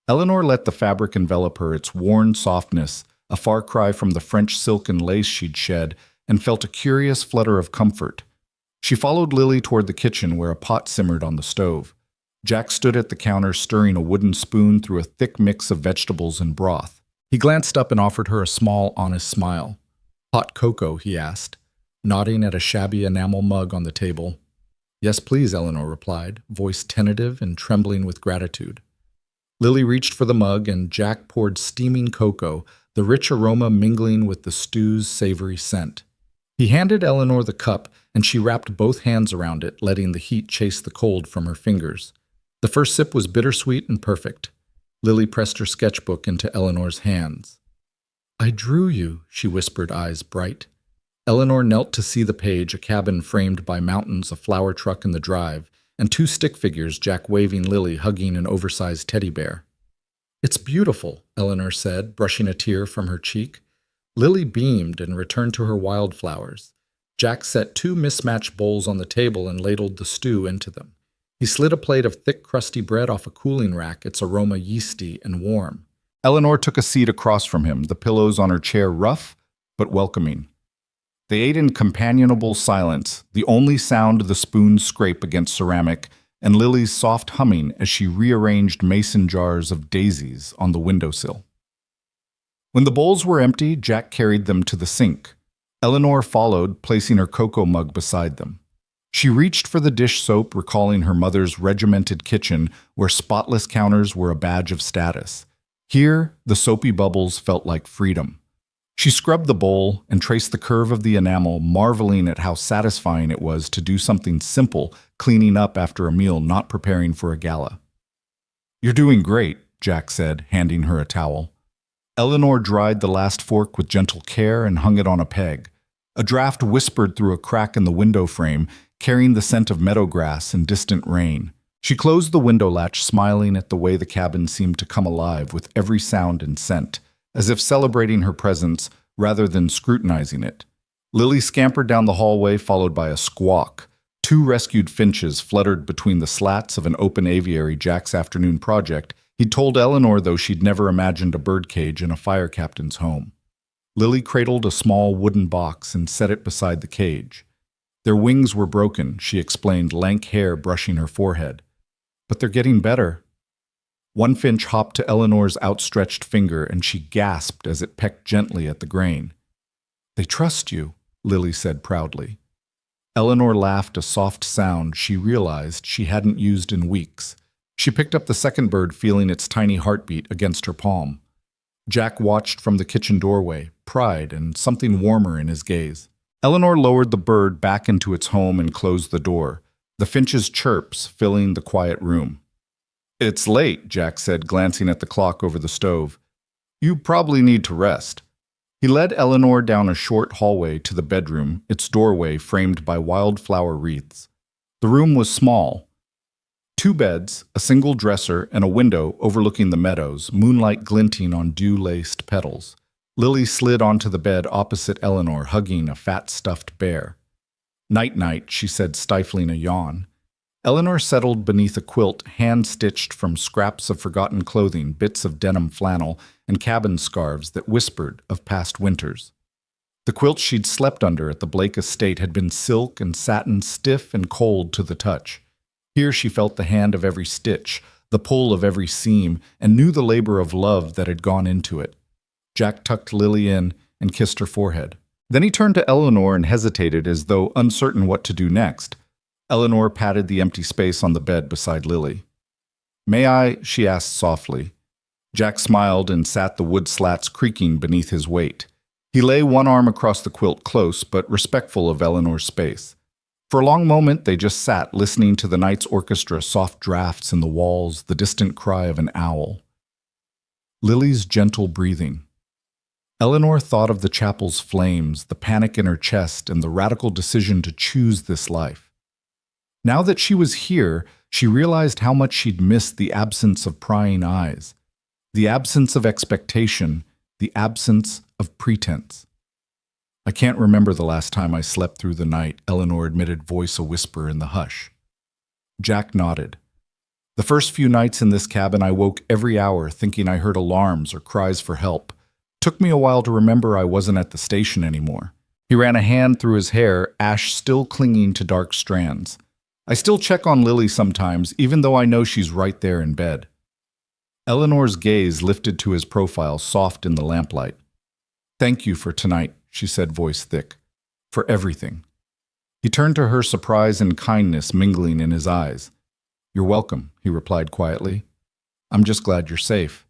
Eleanor let the fabric envelop her, its worn softness, a far cry from the French silk and lace she'd shed, and felt a curious flutter of comfort. She followed Lily toward the kitchen where a pot simmered on the stove. Jack stood at the counter stirring a wooden spoon through a thick mix of vegetables and broth. He glanced up and offered her a small, honest smile. "Hot cocoa?" he asked, nodding at a shabby enamel mug on the table. "Yes, please," Eleanor replied, voice tentative and trembling with gratitude. Lily reached for the mug and Jack poured steaming cocoa, the rich aroma mingling with the stew's savory scent. He handed Eleanor the cup, and she wrapped both hands around it, letting the heat chase the cold from her fingers. The first sip was bittersweet and perfect. Lily pressed her sketchbook into Eleanor's hands. "I drew you," she whispered, eyes bright. Eleanor knelt to see the page, a cabin framed by mountains, a flower truck in the drive, and two stick figures, Jack waving, Lily hugging an oversized teddy bear. "It's beautiful," Eleanor said, brushing a tear from her cheek. Lily beamed and returned to her wildflowers. Jack set two mismatched bowls on the table and ladled the stew into them. He slid a plate of thick, crusty bread off a cooling rack, its aroma yeasty and warm. Eleanor took a seat across from him, the pillows on her chair rough but welcoming. They ate in companionable silence, the only sound the spoon's scrape against ceramic, and Lily's soft humming as she rearranged mason jars of daisies on the windowsill. When the bowls were empty, Jack carried them to the sink. Eleanor followed, placing her cocoa mug beside them. She reached for the dish soap, recalling her mother's regimented kitchen where spotless counters were a badge of status. Here, the soapy bubbles felt like freedom. She scrubbed the bowl and traced the curve of the enamel, marveling at how satisfying it was to do something simple, cleaning up after a meal, not preparing for a gala. "You're doing great," Jack said, handing her a towel. Eleanor dried the last fork with gentle care and hung it on a peg. A draft whispered through a crack in the window frame, carrying the scent of meadowgrass and distant rain. She closed the window latch, smiling at the way the cabin seemed to come alive with every sound and scent, as if celebrating her presence rather than scrutinizing it. Lily scampered down the hallway, followed by a squawk. Two rescued finches fluttered between the slats of an open aviary, Jack's afternoon project. He'd told Eleanor, though, she'd never imagined a birdcage in a fire captain's home. Lily cradled a small wooden box and set it beside the cage. Their wings were broken, she explained, lank hair brushing her forehead. But they're getting better. One finch hopped to Eleanor's outstretched finger, and she gasped as it pecked gently at the grain. They trust you, Lily said proudly. Eleanor laughed, a soft sound she realized she hadn't used in weeks. She picked up the second bird, feeling its tiny heartbeat against her palm. Jack watched from the kitchen doorway, pride and something warmer in his gaze. Eleanor lowered the bird back into its home and closed the door, the finch's chirps filling the quiet room. It's late, Jack said, glancing at the clock over the stove. You probably need to rest. He led Eleanor down a short hallway to the bedroom, its doorway framed by wildflower wreaths. The room was small. 2 beds, a single dresser, and a window overlooking the meadows, moonlight glinting on dew-laced petals. Lily slid onto the bed opposite Eleanor, hugging a fat stuffed bear. Night-night, she said, stifling a yawn. Eleanor settled beneath a quilt hand-stitched from scraps of forgotten clothing, bits of denim flannel, and cabin scarves that whispered of past winters. The quilt she'd slept under at the Blake estate had been silk and satin, stiff and cold to the touch. Here she felt the hand of every stitch, the pull of every seam, and knew the labor of love that had gone into it. Jack tucked Lily in and kissed her forehead. Then he turned to Eleanor and hesitated as though uncertain what to do next. Eleanor patted the empty space on the bed beside Lily. "May I?" she asked softly. Jack smiled and sat, the wood slats creaking beneath his weight. He lay one arm across the quilt, close but respectful of Eleanor's space. For a long moment they just sat, listening to the night's orchestra, soft drafts in the walls, the distant cry of an owl. Lily's gentle breathing. Eleanor thought of the chapel's flames, the panic in her chest, and the radical decision to choose this life. Now that she was here, she realized how much she'd missed the absence of prying eyes, the absence of expectation, the absence of pretense. "I can't remember the last time I slept through the night," Eleanor admitted, voice a whisper in the hush. Jack nodded. "The first few nights in this cabin I woke every hour thinking I heard alarms or cries for help. Took me a while to remember I wasn't at the station anymore." He ran a hand through his hair, ash still clinging to dark strands. "I still check on Lily sometimes, even though I know she's right there in bed." Eleanor's gaze lifted to his profile, soft in the lamplight. "Thank you for tonight," she said, voice thick. "For everything." He turned to her, surprise and kindness mingling in his eyes. "You're welcome," he replied quietly. "I'm just glad you're safe."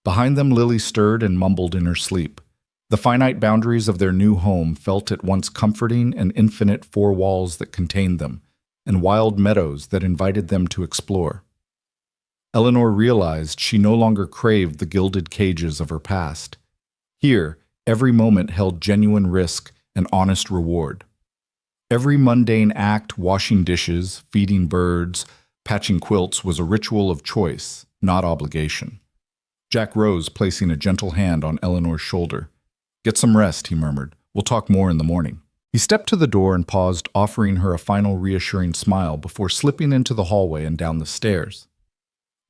Behind them, Lily stirred and mumbled in her sleep. The finite boundaries of their new home felt at once comforting and infinite, 4 walls that contained them, and wild meadows that invited them to explore. Eleanor realized she no longer craved the gilded cages of her past. Here, every moment held genuine risk and honest reward. Every mundane act, washing dishes, feeding birds, patching quilts, was a ritual of choice, not obligation. Jack rose, placing a gentle hand on Eleanor's shoulder. "Get some rest," he murmured. "We'll talk more in the morning." He stepped to the door and paused, offering her a final reassuring smile before slipping into the hallway and down the stairs.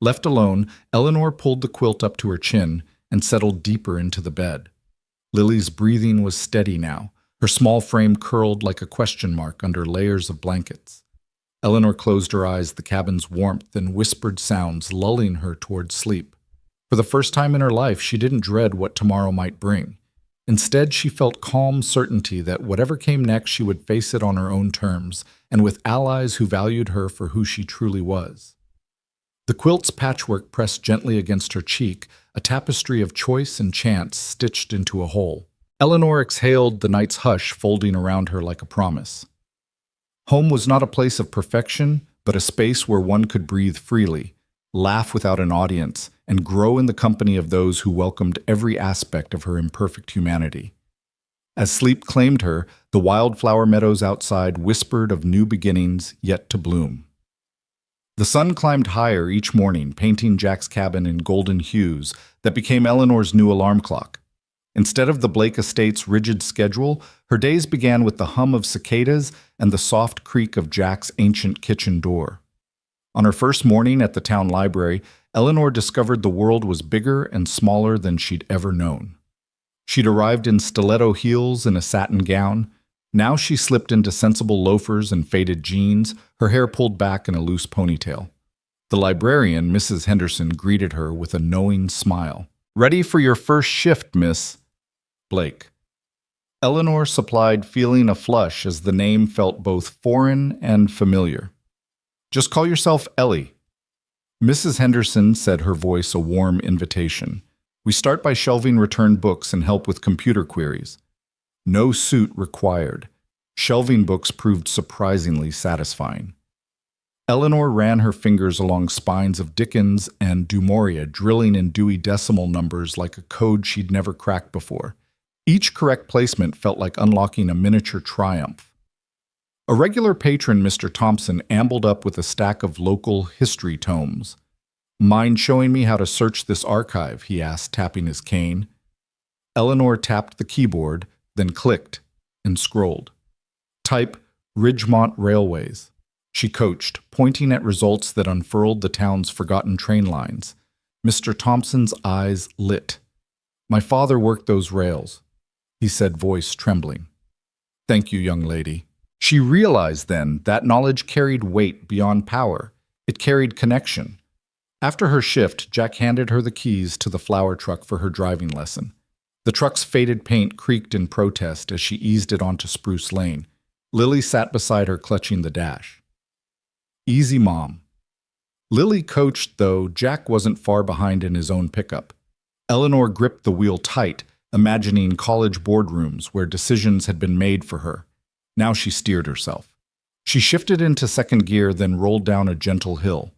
Left alone, Eleanor pulled the quilt up to her chin and settled deeper into the bed. Lily's breathing was steady now, her small frame curled like a question mark under layers of blankets. Eleanor closed her eyes, the cabin's warmth and whispered sounds lulling her toward sleep. For the first time in her life, she didn't dread what tomorrow might bring. Instead, she felt calm certainty that whatever came next, she would face it on her own terms, and with allies who valued her for who she truly was. The quilt's patchwork pressed gently against her cheek, a tapestry of choice and chance stitched into a whole. Eleanor exhaled, the night's hush folding around her like a promise. Home was not a place of perfection, but a space where one could breathe freely, laugh without an audience, and grow in the company of those who welcomed every aspect of her imperfect humanity. As sleep claimed her, the wildflower meadows outside whispered of new beginnings yet to bloom. The sun climbed higher each morning, painting Jack's cabin in golden hues that became Eleanor's new alarm clock. Instead of the Blake estate's rigid schedule, her days began with the hum of cicadas and the soft creak of Jack's ancient kitchen door. On her first morning at the town library, Eleanor discovered the world was bigger and smaller than she'd ever known. She'd arrived in stiletto heels and a satin gown, Now she slipped into sensible loafers and faded jeans, her hair pulled back in a loose ponytail. The librarian, Mrs. Henderson, greeted her with a knowing smile. "Ready for your first shift, Miss Blake." Eleanor supplied, feeling a flush as the name felt both foreign and familiar. "Just call yourself Ellie." Mrs. Henderson said, her voice a warm invitation. "We start by shelving returned books and help with computer queries. No suit required." Shelving books proved surprisingly satisfying. Eleanor ran her fingers along spines of Dickens and Du Maurier, drilling in Dewey Decimal numbers like a code she'd never cracked before. Each correct placement felt like unlocking a miniature triumph. A regular patron, Mr. Thompson, ambled up with a stack of local history tomes. "Mind showing me how to search this archive?" he asked, tapping his cane. Eleanor tapped the keyboard, then clicked and scrolled. "Type Ridgemont Railways," she coached, pointing at results that unfurled the town's forgotten train lines. Mr. Thompson's eyes lit. "My father worked those rails," he said, voice trembling. "Thank you, young lady." She realized then that knowledge carried weight beyond power. It carried connection. After her shift, Jack handed her the keys to the flower truck for her driving lesson. The truck's faded paint creaked in protest as she eased it onto Spruce Lane. Lily sat beside her, clutching the dash. "Easy, Mom." Lily coached, though Jack wasn't far behind in his own pickup. Eleanor gripped the wheel tight, imagining college boardrooms where decisions had been made for her. Now she steered herself. She shifted into second gear, then rolled down a gentle hill.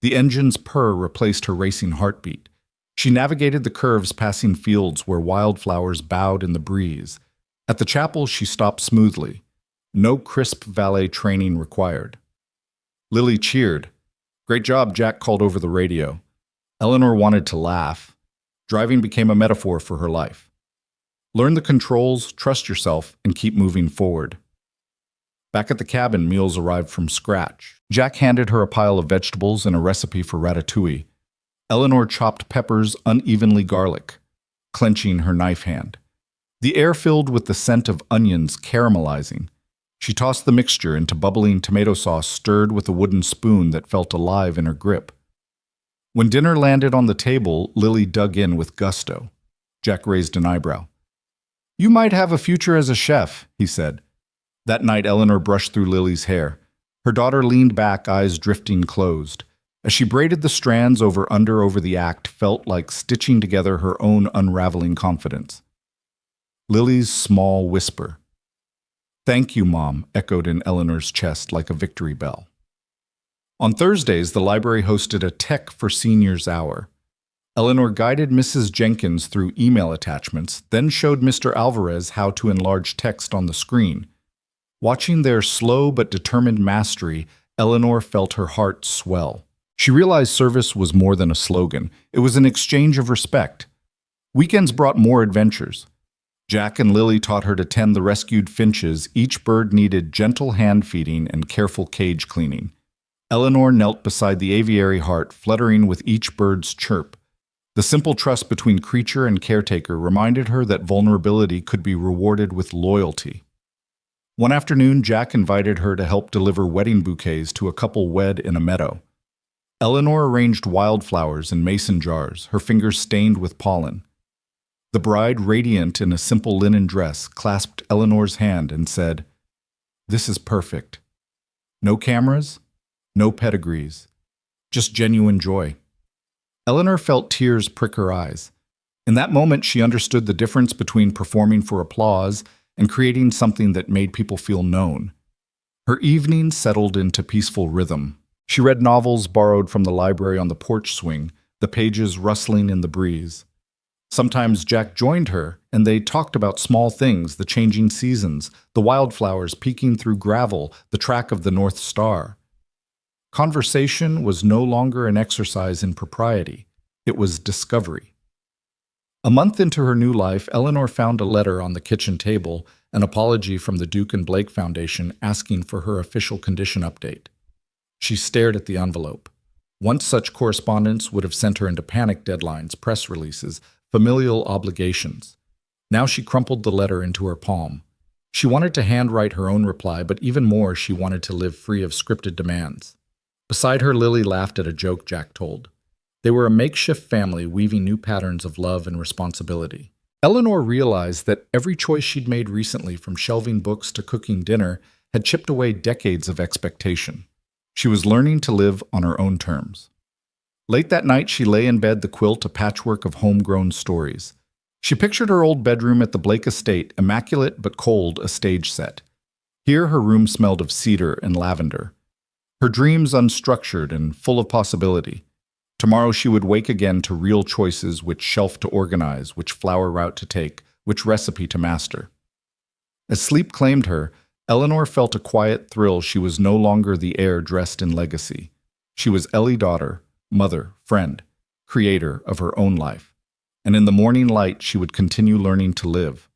The engine's purr replaced her racing heartbeat. She navigated the curves, passing fields where wildflowers bowed in the breeze. At the chapel, she stopped smoothly. No crisp valet training required. Lily cheered. "Great job," Jack called over the radio. Eleanor wanted to laugh. Driving became a metaphor for her life. Learn the controls, trust yourself, and keep moving forward. Back at the cabin, meals arrived from scratch. Jack handed her a pile of vegetables and a recipe for ratatouille. Eleanor chopped peppers, unevenly garlic, clenching her knife hand. The air filled with the scent of onions caramelizing. She tossed the mixture into bubbling tomato sauce, stirred with a wooden spoon that felt alive in her grip. When dinner landed on the table, Lily dug in with gusto. Jack raised an eyebrow. "You might have a future as a chef," he said. That night, Eleanor brushed through Lily's hair. Her daughter leaned back, eyes drifting closed. As she braided the strands over the act, felt like stitching together her own unraveling confidence. Lily's small whisper. "Thank you, Mom," echoed in Eleanor's chest like a victory bell. On Thursdays, the library hosted a Tech for Seniors hour. Eleanor guided Mrs. Jenkins through email attachments, then showed Mr. Alvarez how to enlarge text on the screen. Watching their slow but determined mastery, Eleanor felt her heart swell. She realized service was more than a slogan. It was an exchange of respect. Weekends brought more adventures. Jack and Lily taught her to tend the rescued finches. Each bird needed gentle hand feeding and careful cage cleaning. Eleanor knelt beside the aviary heart, fluttering with each bird's chirp. The simple trust between creature and caretaker reminded her that vulnerability could be rewarded with loyalty. One afternoon, Jack invited her to help deliver wedding bouquets to a couple wed in a meadow. Eleanor arranged wildflowers in mason jars, her fingers stained with pollen. The bride, radiant in a simple linen dress, clasped Eleanor's hand and said, "This is perfect. No cameras, no pedigrees, just genuine joy." Eleanor felt tears prick her eyes. In that moment, she understood the difference between performing for applause and creating something that made people feel known. Her evening settled into peaceful rhythm. She read novels borrowed from the library on the porch swing, the pages rustling in the breeze. Sometimes Jack joined her, and they talked about small things, the changing seasons, the wildflowers peeking through gravel, the track of the North Star. Conversation was no longer an exercise in propriety. It was discovery. A month into her new life, Eleanor found a letter on the kitchen table, an apology from the Duke and Blake Foundation asking for her official condition update. She stared at the envelope. Once such correspondence would have sent her into panic deadlines, press releases, familial obligations. Now she crumpled the letter into her palm. She wanted to handwrite her own reply, but even more, she wanted to live free of scripted demands. Beside her, Lily laughed at a joke Jack told. They were a makeshift family weaving new patterns of love and responsibility. Eleanor realized that every choice she'd made recently, from shelving books to cooking dinner, had chipped away decades of expectation. She was learning to live on her own terms. Late that night, she lay in bed, the quilt a patchwork of homegrown stories. She pictured her old bedroom at the Blake estate, immaculate but cold, a stage set. Here, her room smelled of cedar and lavender. Her dreams unstructured and full of possibility. Tomorrow she would wake again to real choices: which shelf to organize, which flower route to take, which recipe to master. As sleep claimed her, Eleanor felt a quiet thrill. She was no longer the heir dressed in legacy. She was Ellie, daughter, mother, friend, creator of her own life. And in the morning light, she would continue learning to live.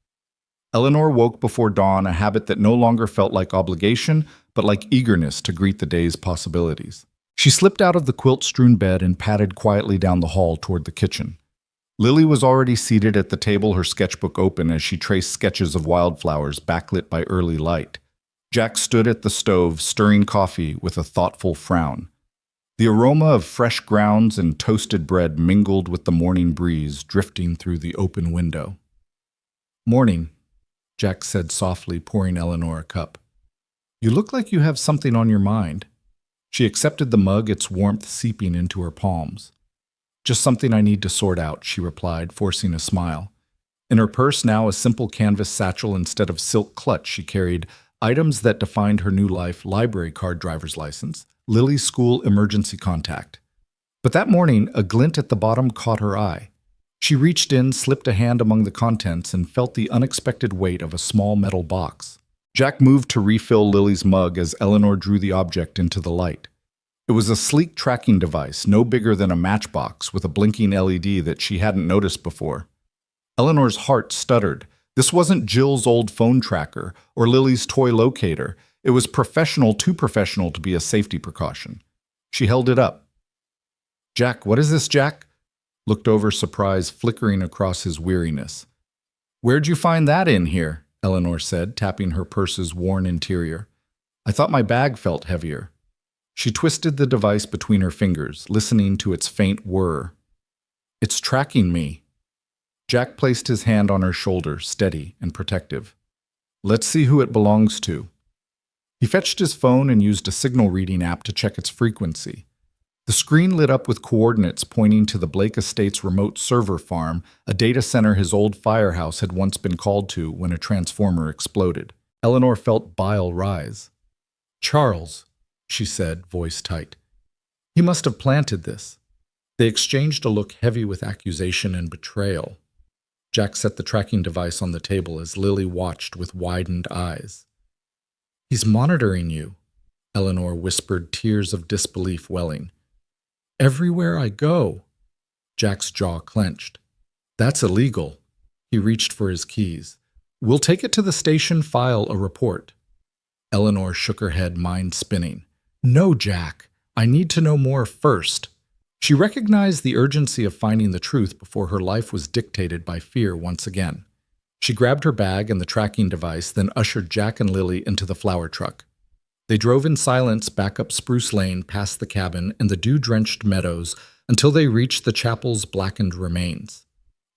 Eleanor woke before dawn, a habit that no longer felt like obligation, but like eagerness to greet the day's possibilities. She slipped out of the quilt-strewn bed and padded quietly down the hall toward the kitchen. Lily was already seated at the table, her sketchbook open as she traced sketches of wildflowers backlit by early light. Jack stood at the stove, stirring coffee with a thoughtful frown. The aroma of fresh grounds and toasted bread mingled with the morning breeze drifting through the open window. "Morning," Jack said softly, pouring Eleanor a cup. "You look like you have something on your mind." She accepted the mug, its warmth seeping into her palms. "Just something I need to sort out," she replied, forcing a smile. In her purse now, a simple canvas satchel instead of silk clutch, she carried items that defined her new life: library card, driver's license, Lily's school emergency contact. But that morning, a glint at the bottom caught her eye. She reached in, slipped a hand among the contents, and felt the unexpected weight of a small metal box. Jack moved to refill Lily's mug as Eleanor drew the object into the light. It was a sleek tracking device, no bigger than a matchbox, with a blinking LED that she hadn't noticed before. Eleanor's heart stuttered. This wasn't Jill's old phone tracker or Lily's toy locator. It was professional, too professional to be a safety precaution. She held it up. "Jack, what is this, Jack?" Looked over, surprise flickering across his weariness. "Where'd you find that in here?" Eleanor said, tapping her purse's worn interior. "I thought my bag felt heavier." She twisted the device between her fingers, listening to its faint whir. "It's tracking me." Jack placed his hand on her shoulder, steady and protective. "Let's see who it belongs to." He fetched his phone and used a signal reading app to check its frequency. The screen lit up with coordinates pointing to the Blake Estate's remote server farm, a data center his old firehouse had once been called to when a transformer exploded. Eleanor felt bile rise. "Charles," she said, voice tight. "He must have planted this." They exchanged a look heavy with accusation and betrayal. Jack set the tracking device on the table as Lily watched with widened eyes. "He's monitoring you," Eleanor whispered, tears of disbelief welling. "Everywhere I go." Jack's jaw clenched. "That's illegal." He reached for his keys. "We'll take it to the station, file a report." Eleanor shook her head, mind spinning. "No, Jack. I need to know more first." She recognized the urgency of finding the truth before her life was dictated by fear once again. She grabbed her bag and the tracking device, then ushered Jack and Lily into the flower truck. They drove in silence back up Spruce Lane, past the cabin and the dew-drenched meadows, until they reached the chapel's blackened remains.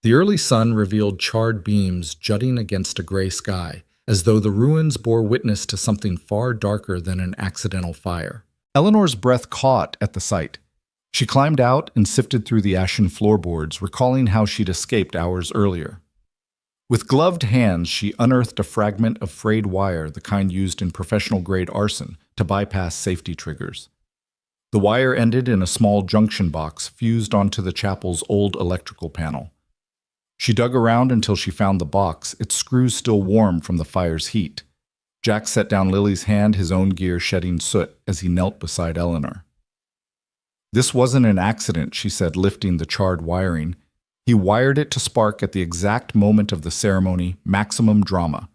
The early sun revealed charred beams jutting against a gray sky, as though the ruins bore witness to something far darker than an accidental fire. Eleanor's breath caught at the sight. She climbed out and sifted through the ashen floorboards, recalling how she'd escaped hours earlier. With gloved hands, she unearthed a fragment of frayed wire, the kind used in professional-grade arson, to bypass safety triggers. The wire ended in a small junction box fused onto the chapel's old electrical panel. She dug around until she found the box, its screws still warm from the fire's heat. Jack set down Lily's hand, his own gear shedding soot, as he knelt beside Eleanor. "This wasn't an accident," she said, lifting the charred wiring. "He wired it to spark at the exact moment of the ceremony, maximum drama.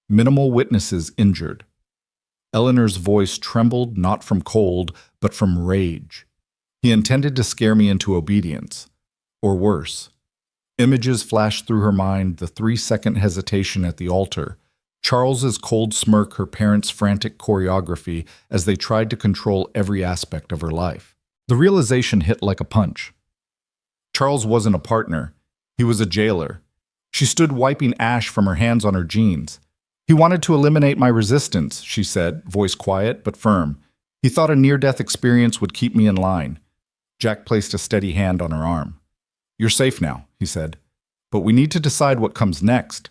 Minimal witnesses injured." Eleanor's voice trembled not from cold, but from rage. "He intended to scare me into obedience. Or worse." Images flashed through her mind, the 3-second hesitation at the altar, Charles's cold smirk, her parents' frantic choreography as they tried to control every aspect of her life. The realization hit like a punch. Charles wasn't a partner. He was a jailer. She stood wiping ash from her hands on her jeans. He wanted to eliminate my resistance, she said, voice quiet but firm. He thought a near-death experience would keep me in line. Jack placed a steady hand on her arm. You're safe now, he said. But we need to decide what comes next.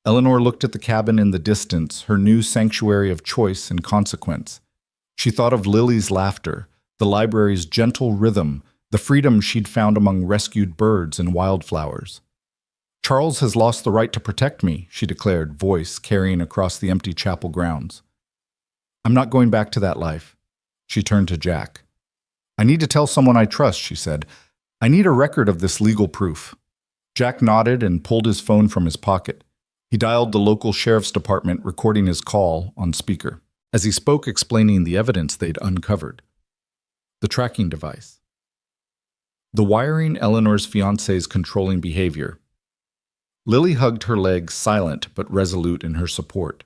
Eleanor looked at the cabin in the distance, her new sanctuary of choice and consequence. She thought of Lily's laughter, the library's gentle rhythm, the freedom she'd found among rescued birds and wildflowers. Charles has lost the right to protect me, she declared, voice carrying across the empty chapel grounds. I'm not going back to that life. She turned to Jack. I need to tell someone I trust, she said. I need a record of this legal proof. Jack nodded and pulled his phone from his pocket. He dialed the local sheriff's department, recording his call on speaker. As he spoke, explaining the evidence they'd uncovered. The tracking device. The wiring Eleanor's fiancé's controlling behavior. Lily hugged her legs, silent but resolute in her support.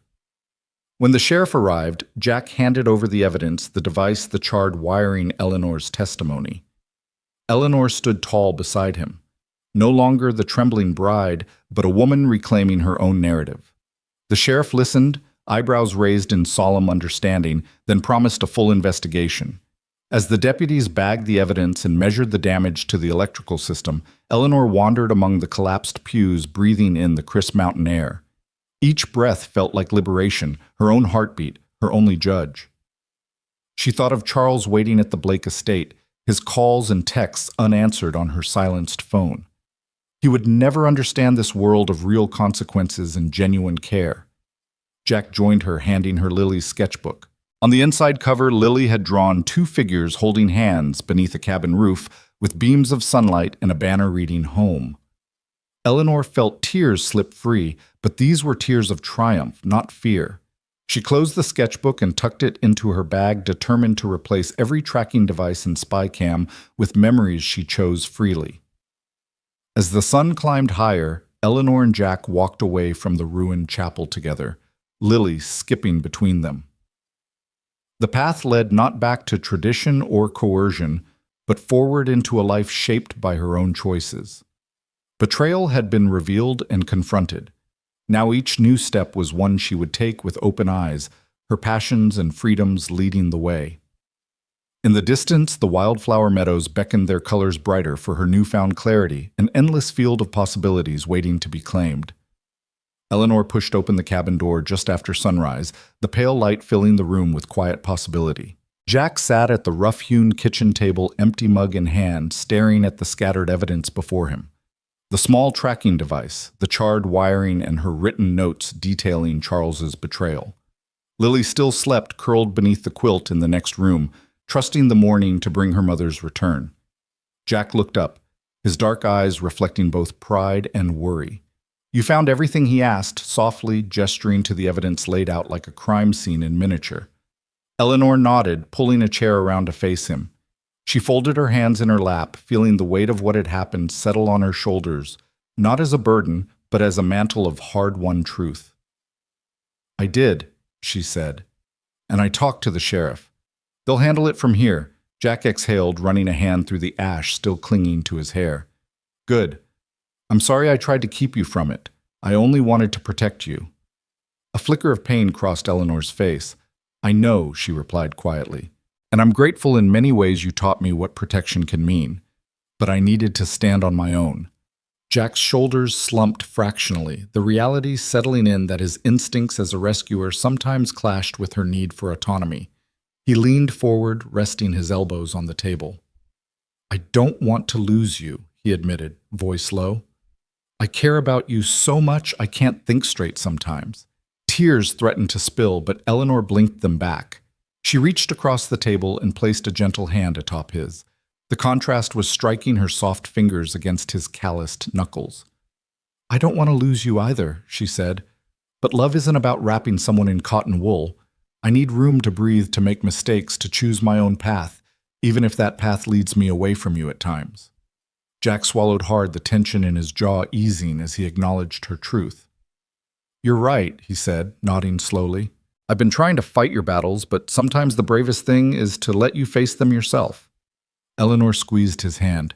When the sheriff arrived, Jack handed over the evidence, the device, the charred wiring Eleanor's testimony. Eleanor stood tall beside him. No longer the trembling bride, but a woman reclaiming her own narrative. The sheriff listened, eyebrows raised in solemn understanding, then promised a full investigation. As the deputies bagged the evidence and measured the damage to the electrical system, Eleanor wandered among the collapsed pews, breathing in the crisp mountain air. Each breath felt like liberation, her own heartbeat, her only judge. She thought of Charles waiting at the Blake estate, his calls and texts unanswered on her silenced phone. He would never understand this world of real consequences and genuine care. Jack joined her, handing her Lily's sketchbook. On the inside cover, Lily had drawn two figures holding hands beneath a cabin roof with beams of sunlight and a banner reading home. Eleanor felt tears slip free, but these were tears of triumph, not fear. She closed the sketchbook and tucked it into her bag, determined to replace every tracking device and spy cam with memories she chose freely. As the sun climbed higher, Eleanor and Jack walked away from the ruined chapel together, Lily skipping between them. The path led not back to tradition or coercion, but forward into a life shaped by her own choices. Betrayal had been revealed and confronted. Now each new step was one she would take with open eyes, her passions and freedoms leading the way. In the distance, the wildflower meadows beckoned their colors brighter for her newfound clarity, an endless field of possibilities waiting to be claimed. Eleanor pushed open the cabin door just after sunrise, the pale light filling the room with quiet possibility. Jack sat at the rough-hewn kitchen table, empty mug in hand, staring at the scattered evidence before him. The small tracking device, the charred wiring, and her written notes detailing Charles's betrayal. Lily still slept, curled beneath the quilt in the next room, trusting the morning to bring her mother's return. Jack looked up, his dark eyes reflecting both pride and worry. You found everything, he asked, softly gesturing to the evidence laid out like a crime scene in miniature. Eleanor nodded, pulling a chair around to face him. She folded her hands in her lap, feeling the weight of what had happened settle on her shoulders, not as a burden, but as a mantle of hard-won truth. I did, she said, and I talked to the sheriff. They'll handle it from here, Jack exhaled, running a hand through the ash still clinging to his hair. Good. I'm sorry I tried to keep you from it. I only wanted to protect you. A flicker of pain crossed Eleanor's face. I know, she replied quietly, and I'm grateful in many ways you taught me what protection can mean. But I needed to stand on my own. Jack's shoulders slumped fractionally, the reality settling in that his instincts as a rescuer sometimes clashed with her need for autonomy. He leaned forward, resting his elbows on the table. I don't want to lose you, he admitted, voice low. I care about you so much I can't think straight sometimes. Tears threatened to spill, but Eleanor blinked them back. She reached across the table and placed a gentle hand atop his. The contrast was striking her soft fingers against his calloused knuckles. I don't want to lose you either, she said. But love isn't about wrapping someone in cotton wool. I need room to breathe, to make mistakes, to choose my own path, even if that path leads me away from you at times. Jack swallowed hard, the tension in his jaw easing as he acknowledged her truth. You're right, he said, nodding slowly. I've been trying to fight your battles, but sometimes the bravest thing is to let you face them yourself. Eleanor squeezed his hand.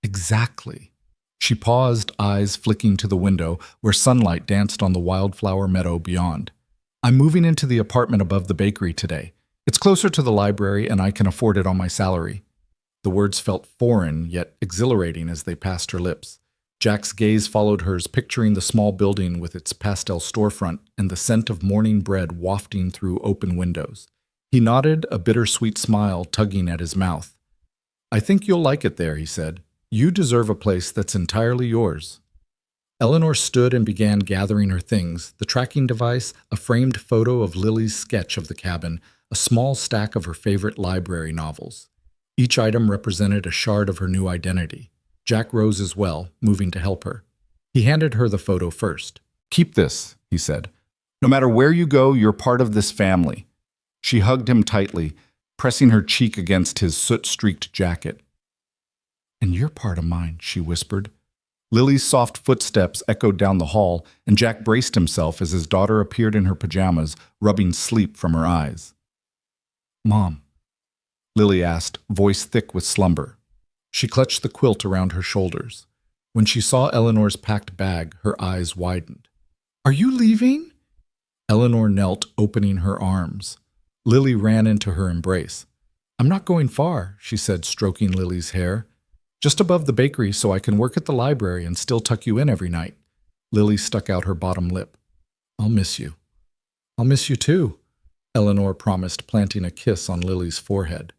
Exactly. She paused, eyes flicking to the window, where sunlight danced on the wildflower meadow beyond. I'm moving into the apartment above the bakery today. It's closer to the library, and I can afford it on my salary. The words felt foreign, yet exhilarating as they passed her lips. Jack's gaze followed hers, picturing the small building with its pastel storefront and the scent of morning bread wafting through open windows. He nodded, a bittersweet smile tugging at his mouth. I think you'll like it there, he said. You deserve a place that's entirely yours. Eleanor stood and began gathering her things, the tracking device, a framed photo of Lily's sketch of the cabin, a small stack of her favorite library novels. Each item represented a shard of her new identity. Jack rose as well, moving to help her. He handed her the photo first. Keep this, he said. No matter where you go, you're part of this family. She hugged him tightly, pressing her cheek against his soot-streaked jacket. And you're part of mine, she whispered. Lily's soft footsteps echoed down the hall, and Jack braced himself as his daughter appeared in her pajamas, rubbing sleep from her eyes. Mom, Lily asked, voice thick with slumber. She clutched the quilt around her shoulders. When she saw Eleanor's packed bag, her eyes widened. Are you leaving? Eleanor knelt, opening her arms. Lily ran into her embrace. I'm not going far, she said, stroking Lily's hair. Just above the bakery so I can work at the library and still tuck you in every night. Lily stuck out her bottom lip. I'll miss you. I'll miss you too, Eleanor promised, planting a kiss on Lily's forehead.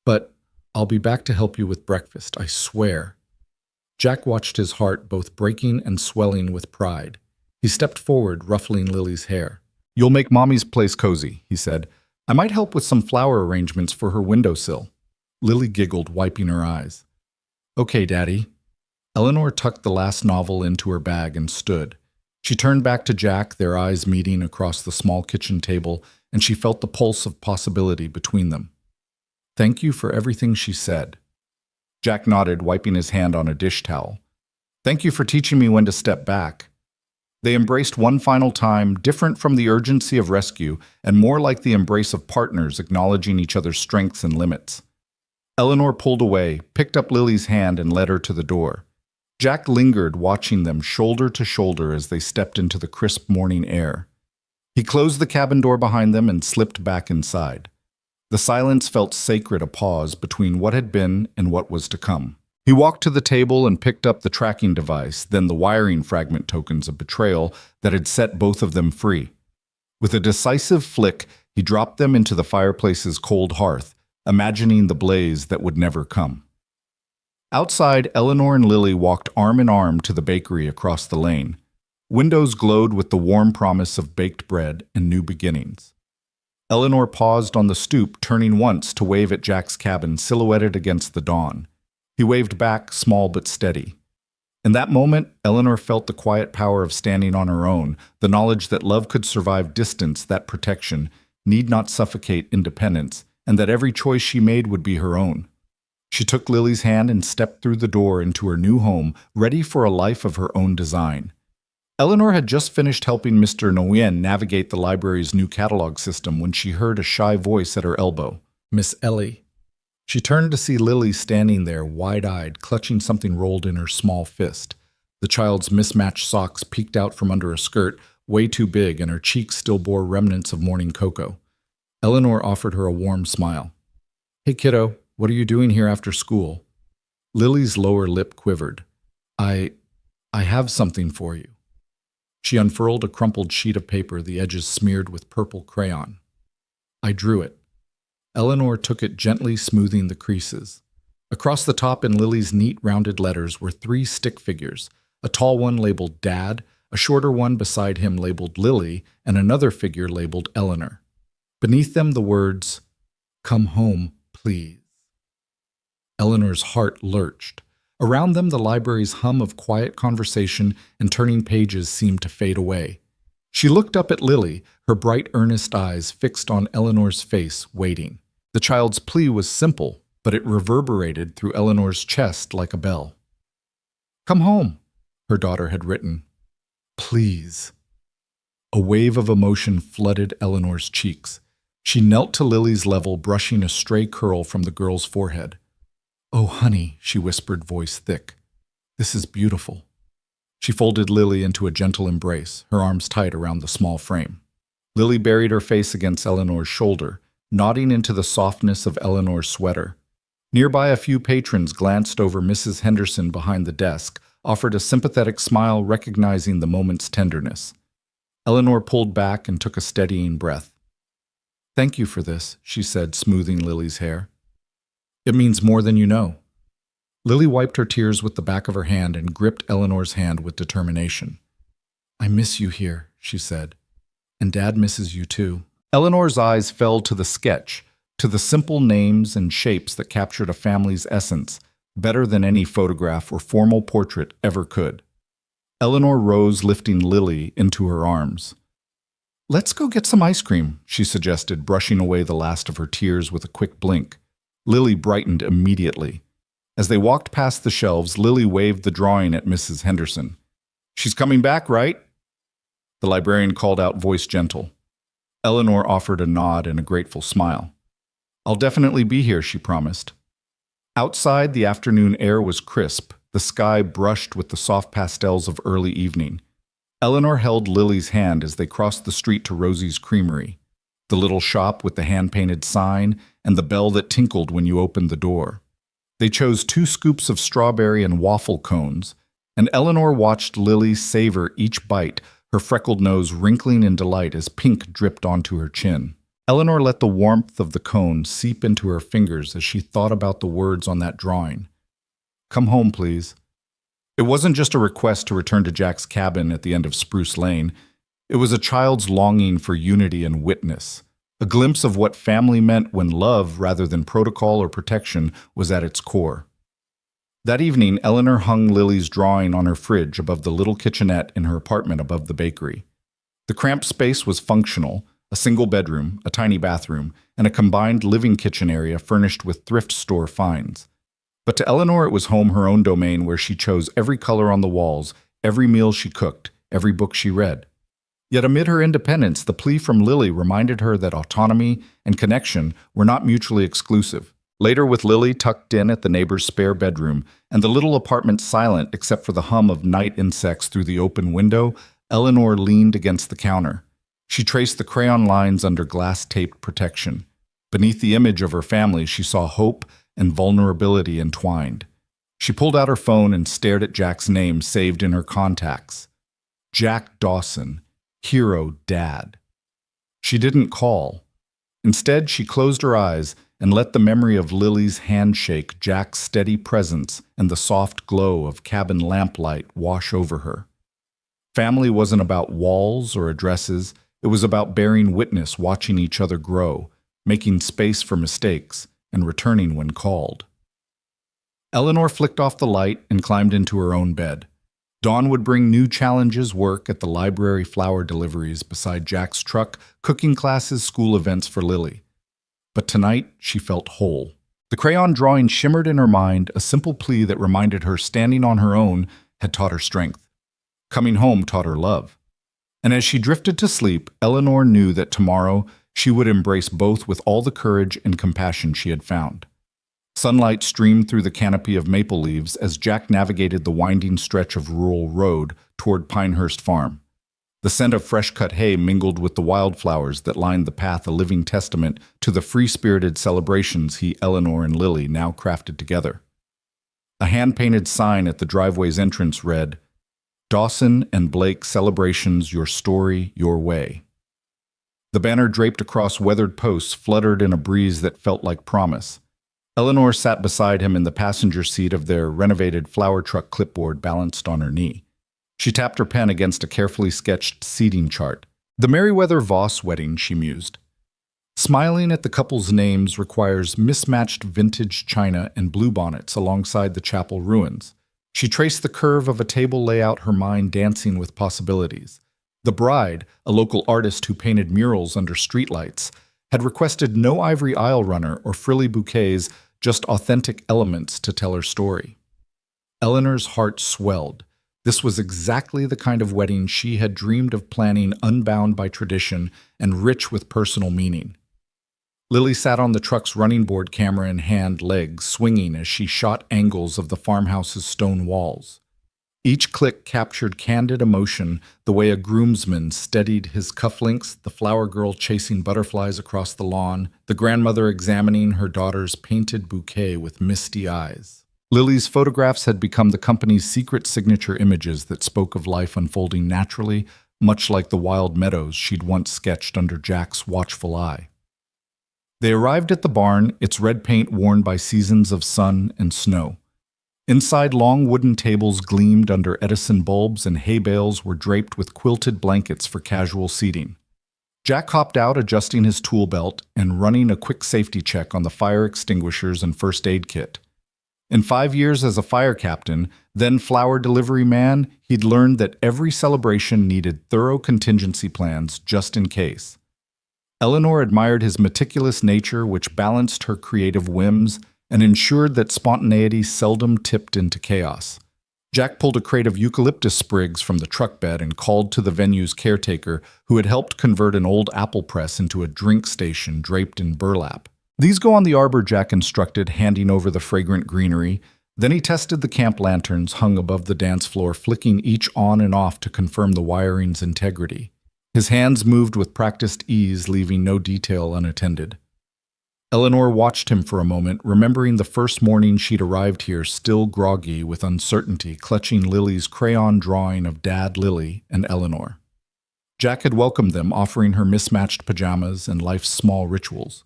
But I'll be back to help you with breakfast, I swear. Jack watched his heart both breaking and swelling with pride. He stepped forward, ruffling Lily's hair. You'll make Mommy's place cozy, he said. I might help with some flower arrangements for her windowsill. Lily giggled, wiping her eyes. Okay, Daddy. Eleanor tucked the last novel into her bag and stood. She turned back to Jack, their eyes meeting across the small kitchen table, and she felt the pulse of possibility between them. Thank you for everything she said. Jack nodded, wiping his hand on a dish towel. Thank you for teaching me when to step back. They embraced one final time, different from the urgency of rescue, and more like the embrace of partners acknowledging each other's strengths and limits. Eleanor pulled away, picked up Lily's hand, and led her to the door. Jack lingered, watching them shoulder to shoulder as they stepped into the crisp morning air. He closed the cabin door behind them and slipped back inside. The silence felt sacred, a pause between what had been and what was to come. He walked to the table and picked up the tracking device, then the wiring fragment tokens of betrayal that had set both of them free. With a decisive flick, he dropped them into the fireplace's cold hearth, imagining the blaze that would never come. Outside, Eleanor and Lily walked arm in arm to the bakery across the lane. Windows glowed with the warm promise of baked bread and new beginnings. Eleanor paused on the stoop, turning once to wave at Jack's cabin silhouetted against the dawn. He waved back, small but steady. In that moment, Eleanor felt the quiet power of standing on her own, the knowledge that love could survive distance, that protection need not suffocate independence, and that every choice she made would be her own. She took Lily's hand and stepped through the door into her new home, ready for a life of her own design. Eleanor had just finished helping Mr. Nguyen navigate the library's new catalog system when she heard a shy voice at her elbow. Miss Ellie. She turned to see Lily standing there, wide-eyed, clutching something rolled in her small fist. The child's mismatched socks peeked out from under a skirt, way too big, and her cheeks still bore remnants of morning cocoa. Eleanor offered her a warm smile. Hey, kiddo, what are you doing here after school? Lily's lower lip quivered. I have something for you. She unfurled a crumpled sheet of paper, the edges smeared with purple crayon. I drew it. Eleanor took it, gently smoothing the creases. Across the top in Lily's neat rounded letters were 3 stick figures, a tall one labeled Dad, a shorter one beside him labeled Lily, and another figure labeled Eleanor. Beneath them the words, Come home, please. Eleanor's heart lurched. Around them the library's hum of quiet conversation and turning pages seemed to fade away. She looked up at Lily, her bright, earnest eyes fixed on Eleanor's face, waiting. The child's plea was simple, but it reverberated through Eleanor's chest like a bell. Come home, her daughter had written. Please. A wave of emotion flooded Eleanor's cheeks. She knelt to Lily's level, brushing a stray curl from the girl's forehead. "Oh, honey," she whispered, voice thick. "This is beautiful." She folded Lily into a gentle embrace, her arms tight around the small frame. Lily buried her face against Eleanor's shoulder, nodding into the softness of Eleanor's sweater. Nearby, a few patrons glanced over Mrs. Henderson behind the desk, offered a sympathetic smile recognizing the moment's tenderness. Eleanor pulled back and took a steadying breath. "Thank you for this," she said, smoothing Lily's hair. "It means more than you know." Lily wiped her tears with the back of her hand and gripped Eleanor's hand with determination. "I miss you here," she said. "And Dad misses you too." Eleanor's eyes fell to the sketch, to the simple names and shapes that captured a family's essence better than any photograph or formal portrait ever could. Eleanor rose, lifting Lily into her arms. "Let's go get some ice cream," she suggested, brushing away the last of her tears with a quick blink. Lily brightened immediately. As they walked past the shelves, Lily waved the drawing at Mrs. Henderson. "She's coming back, right?" The librarian called out, voice gentle. Eleanor offered a nod and a grateful smile. "I'll definitely be here," she promised. Outside, the afternoon air was crisp, the sky brushed with the soft pastels of early evening. Eleanor held Lily's hand as they crossed the street to Rosie's Creamery, the little shop with the hand-painted sign and the bell that tinkled when you opened the door. They chose 2 scoops of strawberry and waffle cones, and Eleanor watched Lily savor each bite, her freckled nose wrinkling in delight as pink dripped onto her chin. Eleanor let the warmth of the cone seep into her fingers as she thought about the words on that drawing. "Come home, please." It wasn't just a request to return to Jack's cabin at the end of Spruce Lane. It was a child's longing for unity and witness, a glimpse of what family meant when love, rather than protocol or protection, was at its core. That evening, Eleanor hung Lily's drawing on her fridge above the little kitchenette in her apartment above the bakery. The cramped space was functional, a single bedroom, a tiny bathroom, and a combined living kitchen area furnished with thrift store finds. But to Eleanor it was home, her own domain, where she chose every color on the walls, every meal she cooked, every book she read. Yet amid her independence, the plea from Lily reminded her that autonomy and connection were not mutually exclusive. Later, with Lily tucked in at the neighbor's spare bedroom and the little apartment silent except for the hum of night insects through the open window, Eleanor leaned against the counter. She traced the crayon lines under glass-taped protection. Beneath the image of her family, she saw hope and vulnerability entwined. She pulled out her phone and stared at Jack's name saved in her contacts. Jack Dawson, hero dad. She didn't call. Instead, she closed her eyes and let the memory of Lily's handshake, Jack's steady presence, and the soft glow of cabin lamplight wash over her. Family wasn't about walls or addresses. It was about bearing witness, watching each other grow, making space for mistakes, and returning when called. Eleanor flicked off the light and climbed into her own bed. Dawn would bring new challenges, work at the library, flower deliveries beside Jack's truck, cooking classes, school events for Lily. But tonight, she felt whole. The crayon drawing shimmered in her mind, a simple plea that reminded her standing on her own had taught her strength. Coming home taught her love. And as she drifted to sleep, Eleanor knew that tomorrow she would embrace both with all the courage and compassion she had found. Sunlight streamed through the canopy of maple leaves as Jack navigated the winding stretch of rural road toward Pinehurst Farm. The scent of fresh-cut hay mingled with the wildflowers that lined the path, a living testament to the free-spirited celebrations he, Eleanor, and Lily now crafted together. A hand-painted sign at the driveway's entrance read, "Dawson and Blake Celebrations, Your Story, Your Way." The banner draped across weathered posts fluttered in a breeze that felt like promise. Eleanor sat beside him in the passenger seat of their renovated flower truck, clipboard balanced on her knee. She tapped her pen against a carefully sketched seating chart. The Meriwether Voss wedding, she mused. Smiling at the couple's names requires mismatched vintage china and bluebonnets alongside the chapel ruins. She traced the curve of a table layout, her mind dancing with possibilities. The bride, a local artist who painted murals under streetlights, had requested no ivory aisle runner or frilly bouquets, just authentic elements to tell her story. Eleanor's heart swelled. This was exactly the kind of wedding she had dreamed of planning, unbound by tradition and rich with personal meaning. Lily sat on the truck's running board, camera in hand, legs swinging as she shot angles of the farmhouse's stone walls. Each click captured candid emotion, the way a groomsman steadied his cufflinks, the flower girl chasing butterflies across the lawn, the grandmother examining her daughter's painted bouquet with misty eyes. Lily's photographs had become the company's secret signature images that spoke of life unfolding naturally, much like the wild meadows she'd once sketched under Jack's watchful eye. They arrived at the barn, its red paint worn by seasons of sun and snow. Inside, long wooden tables gleamed under Edison bulbs, and hay bales were draped with quilted blankets for casual seating. Jack hopped out, adjusting his tool belt and running a quick safety check on the fire extinguishers and first aid kit. In 5 years as a fire captain, then flower delivery man, he'd learned that every celebration needed thorough contingency plans just in case. Eleanor admired his meticulous nature, which balanced her creative whims and ensured that spontaneity seldom tipped into chaos. Jack pulled a crate of eucalyptus sprigs from the truck bed and called to the venue's caretaker, who had helped convert an old apple press into a drink station draped in burlap. "These go on the arbor," Jack instructed, handing over the fragrant greenery. Then he tested the camp lanterns hung above the dance floor, flicking each on and off to confirm the wiring's integrity. His hands moved with practiced ease, leaving no detail unattended. Eleanor watched him for a moment, remembering the first morning she'd arrived here, still groggy with uncertainty, clutching Lily's crayon drawing of Dad, Lily, and Eleanor. Jack had welcomed them, offering her mismatched pajamas and life's small rituals.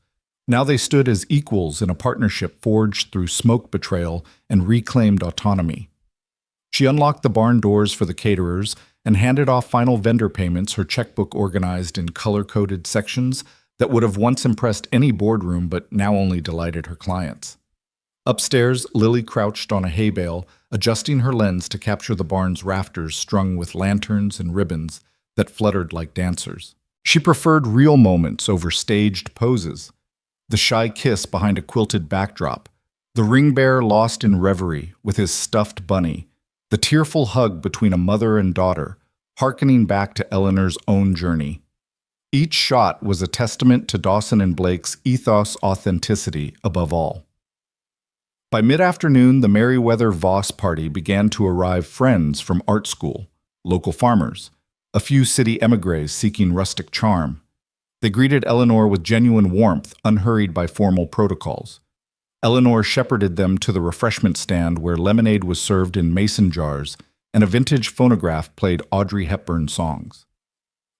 Now they stood as equals in a partnership forged through smoke betrayal and reclaimed autonomy. She unlocked the barn doors for the caterers and handed off final vendor payments, her checkbook organized in color-coded sections that would have once impressed any boardroom but now only delighted her clients. Upstairs, Lily crouched on a hay bale, adjusting her lens to capture the barn's rafters strung with lanterns and ribbons that fluttered like dancers. She preferred real moments over staged poses. The shy kiss behind a quilted backdrop, the ring bearer lost in reverie with his stuffed bunny, the tearful hug between a mother and daughter, hearkening back to Eleanor's own journey. Each shot was a testament to Dawson and Blake's ethos, authenticity above all. By mid-afternoon, the Merriweather Voss party began to arrive, friends from art school, local farmers, a few city émigrés seeking rustic charm. They greeted Eleanor with genuine warmth, unhurried by formal protocols. Eleanor shepherded them to the refreshment stand where lemonade was served in mason jars and a vintage phonograph played Audrey Hepburn songs.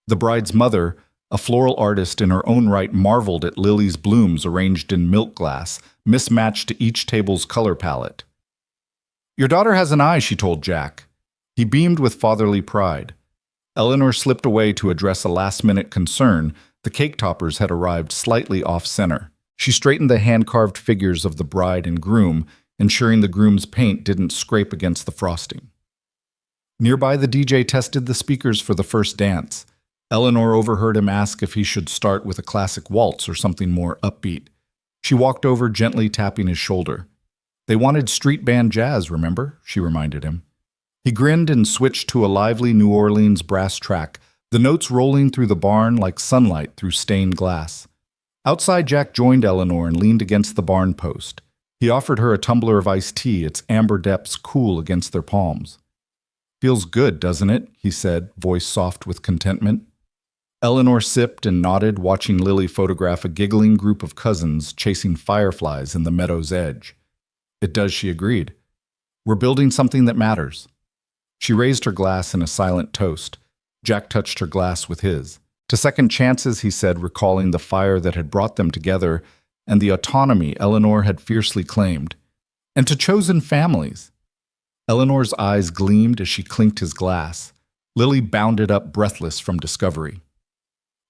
The bride's mother, a floral artist in her own right, marveled at Lily's blooms arranged in milk glass, mismatched to each table's color palette. "Your daughter has an eye," she told Jack. He beamed with fatherly pride. Eleanor slipped away to address a last-minute concern. The cake toppers had arrived slightly off-center. She straightened the hand-carved figures of the bride and groom, ensuring the groom's paint didn't scrape against the frosting. Nearby, the DJ tested the speakers for the first dance. Eleanor overheard him ask if he should start with a classic waltz or something more upbeat. She walked over, gently tapping his shoulder. "They wanted street band jazz, remember?" she reminded him. He grinned and switched to a lively New Orleans brass track, the notes rolling through the barn like sunlight through stained glass. Outside, Jack joined Eleanor and leaned against the barn post. He offered her a tumbler of iced tea, its amber depths cool against their palms. "Feels good, doesn't it?" he said, voice soft with contentment. Eleanor sipped and nodded, watching Lily photograph a giggling group of cousins chasing fireflies in the meadow's edge. "It does," she agreed. "We're building something that matters." She raised her glass in a silent toast. Jack touched her glass with his. "To second chances," he said, recalling the fire that had brought them together and the autonomy Eleanor had fiercely claimed. "And to chosen families." Eleanor's eyes gleamed as she clinked his glass. Lily bounded up, breathless from discovery.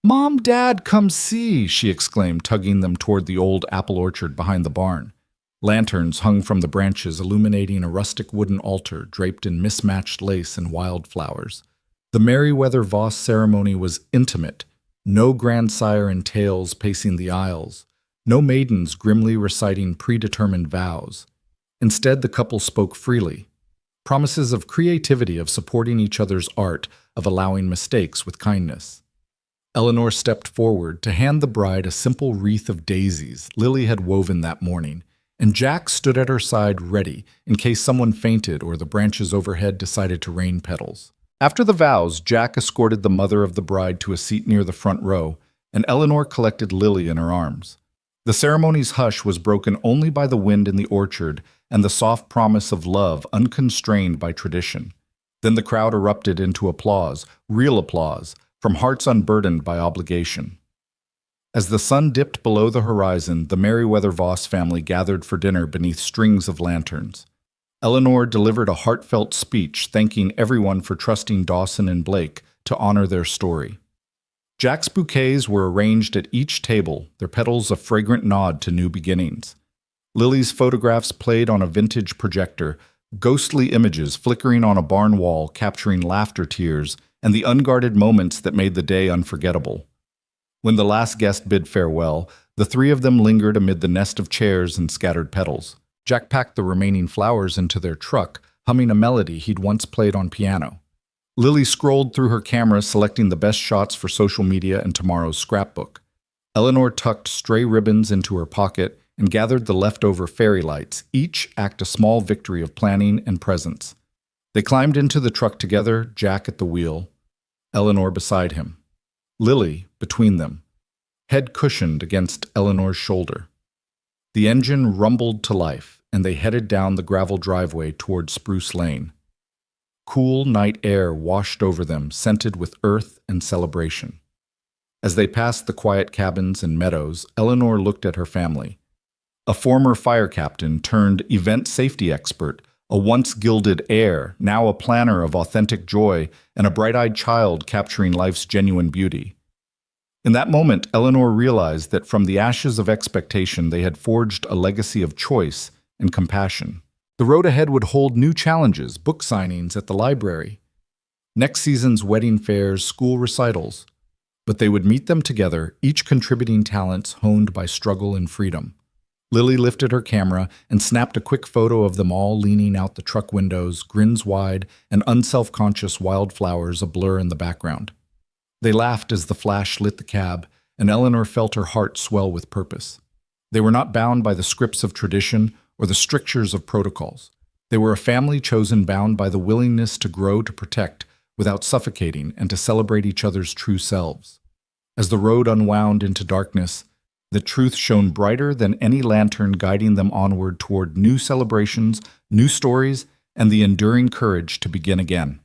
"Mom, Dad, come see!" she exclaimed, tugging them toward the old apple orchard behind the barn. Lanterns hung from the branches, illuminating a rustic wooden altar draped in mismatched lace and wildflowers. The Merriweather Voss ceremony was intimate. No grandsire in tales pacing the aisles. No maidens grimly reciting predetermined vows. Instead, the couple spoke freely. promises of creativity, of supporting each other's art, of allowing mistakes with kindness. Eleanor stepped forward to hand the bride a simple wreath of daisies Lily had woven that morning, and Jack stood at her side ready in case someone fainted or the branches overhead decided to rain petals. After the vows, Jack escorted the mother of the bride to a seat near the front row, and Eleanor collected Lily in her arms. The ceremony's hush was broken only by the wind in the orchard and the soft promise of love unconstrained by tradition. Then the crowd erupted into applause, real applause, from hearts unburdened by obligation. As the sun dipped below the horizon, the Merriweather Voss family gathered for dinner beneath strings of lanterns. Eleanor delivered a heartfelt speech thanking everyone for trusting Dawson and Blake to honor their story. Jack's bouquets were arranged at each table, their petals a fragrant nod to new beginnings. Lily's photographs played on a vintage projector, ghostly images flickering on a barn wall capturing laughter tears and the unguarded moments that made the day unforgettable. When the last guest bid farewell, the three of them lingered amid the nest of chairs and scattered petals. Jack packed the remaining flowers into their truck, humming a melody he'd once played on piano. Lily scrolled through her camera, selecting the best shots for social media and tomorrow's scrapbook. Eleanor tucked stray ribbons into her pocket and gathered the leftover fairy lights, each act a small victory of planning and presence. They climbed into the truck together, Jack at the wheel, Eleanor beside him. Lily between them, head cushioned against Eleanor's shoulder. The engine rumbled to life, and they headed down the gravel driveway toward Spruce Lane. Cool night air washed over them, scented with earth and celebration. As they passed the quiet cabins and meadows, Eleanor looked at her family. A former fire captain turned event safety expert, a once gilded heir, now a planner of authentic joy, and a bright-eyed child capturing life's genuine beauty. In that moment, Eleanor realized that from the ashes of expectation they had forged a legacy of choice and compassion. The road ahead would hold new challenges, book signings at the library, next season's wedding fairs, school recitals. But they would meet them together, each contributing talents honed by struggle and freedom. Lily lifted her camera and snapped a quick photo of them all leaning out the truck windows, grins wide, and unself-conscious wildflowers a blur in the background. They laughed as the flash lit the cab, and Eleanor felt her heart swell with purpose. They were not bound by the scripts of tradition or the strictures of protocols. They were a family chosen bound by the willingness to grow, to protect, without suffocating, and to celebrate each other's true selves. As the road unwound into darkness, the truth shone brighter than any lantern, guiding them onward toward new celebrations, new stories, and the enduring courage to begin again.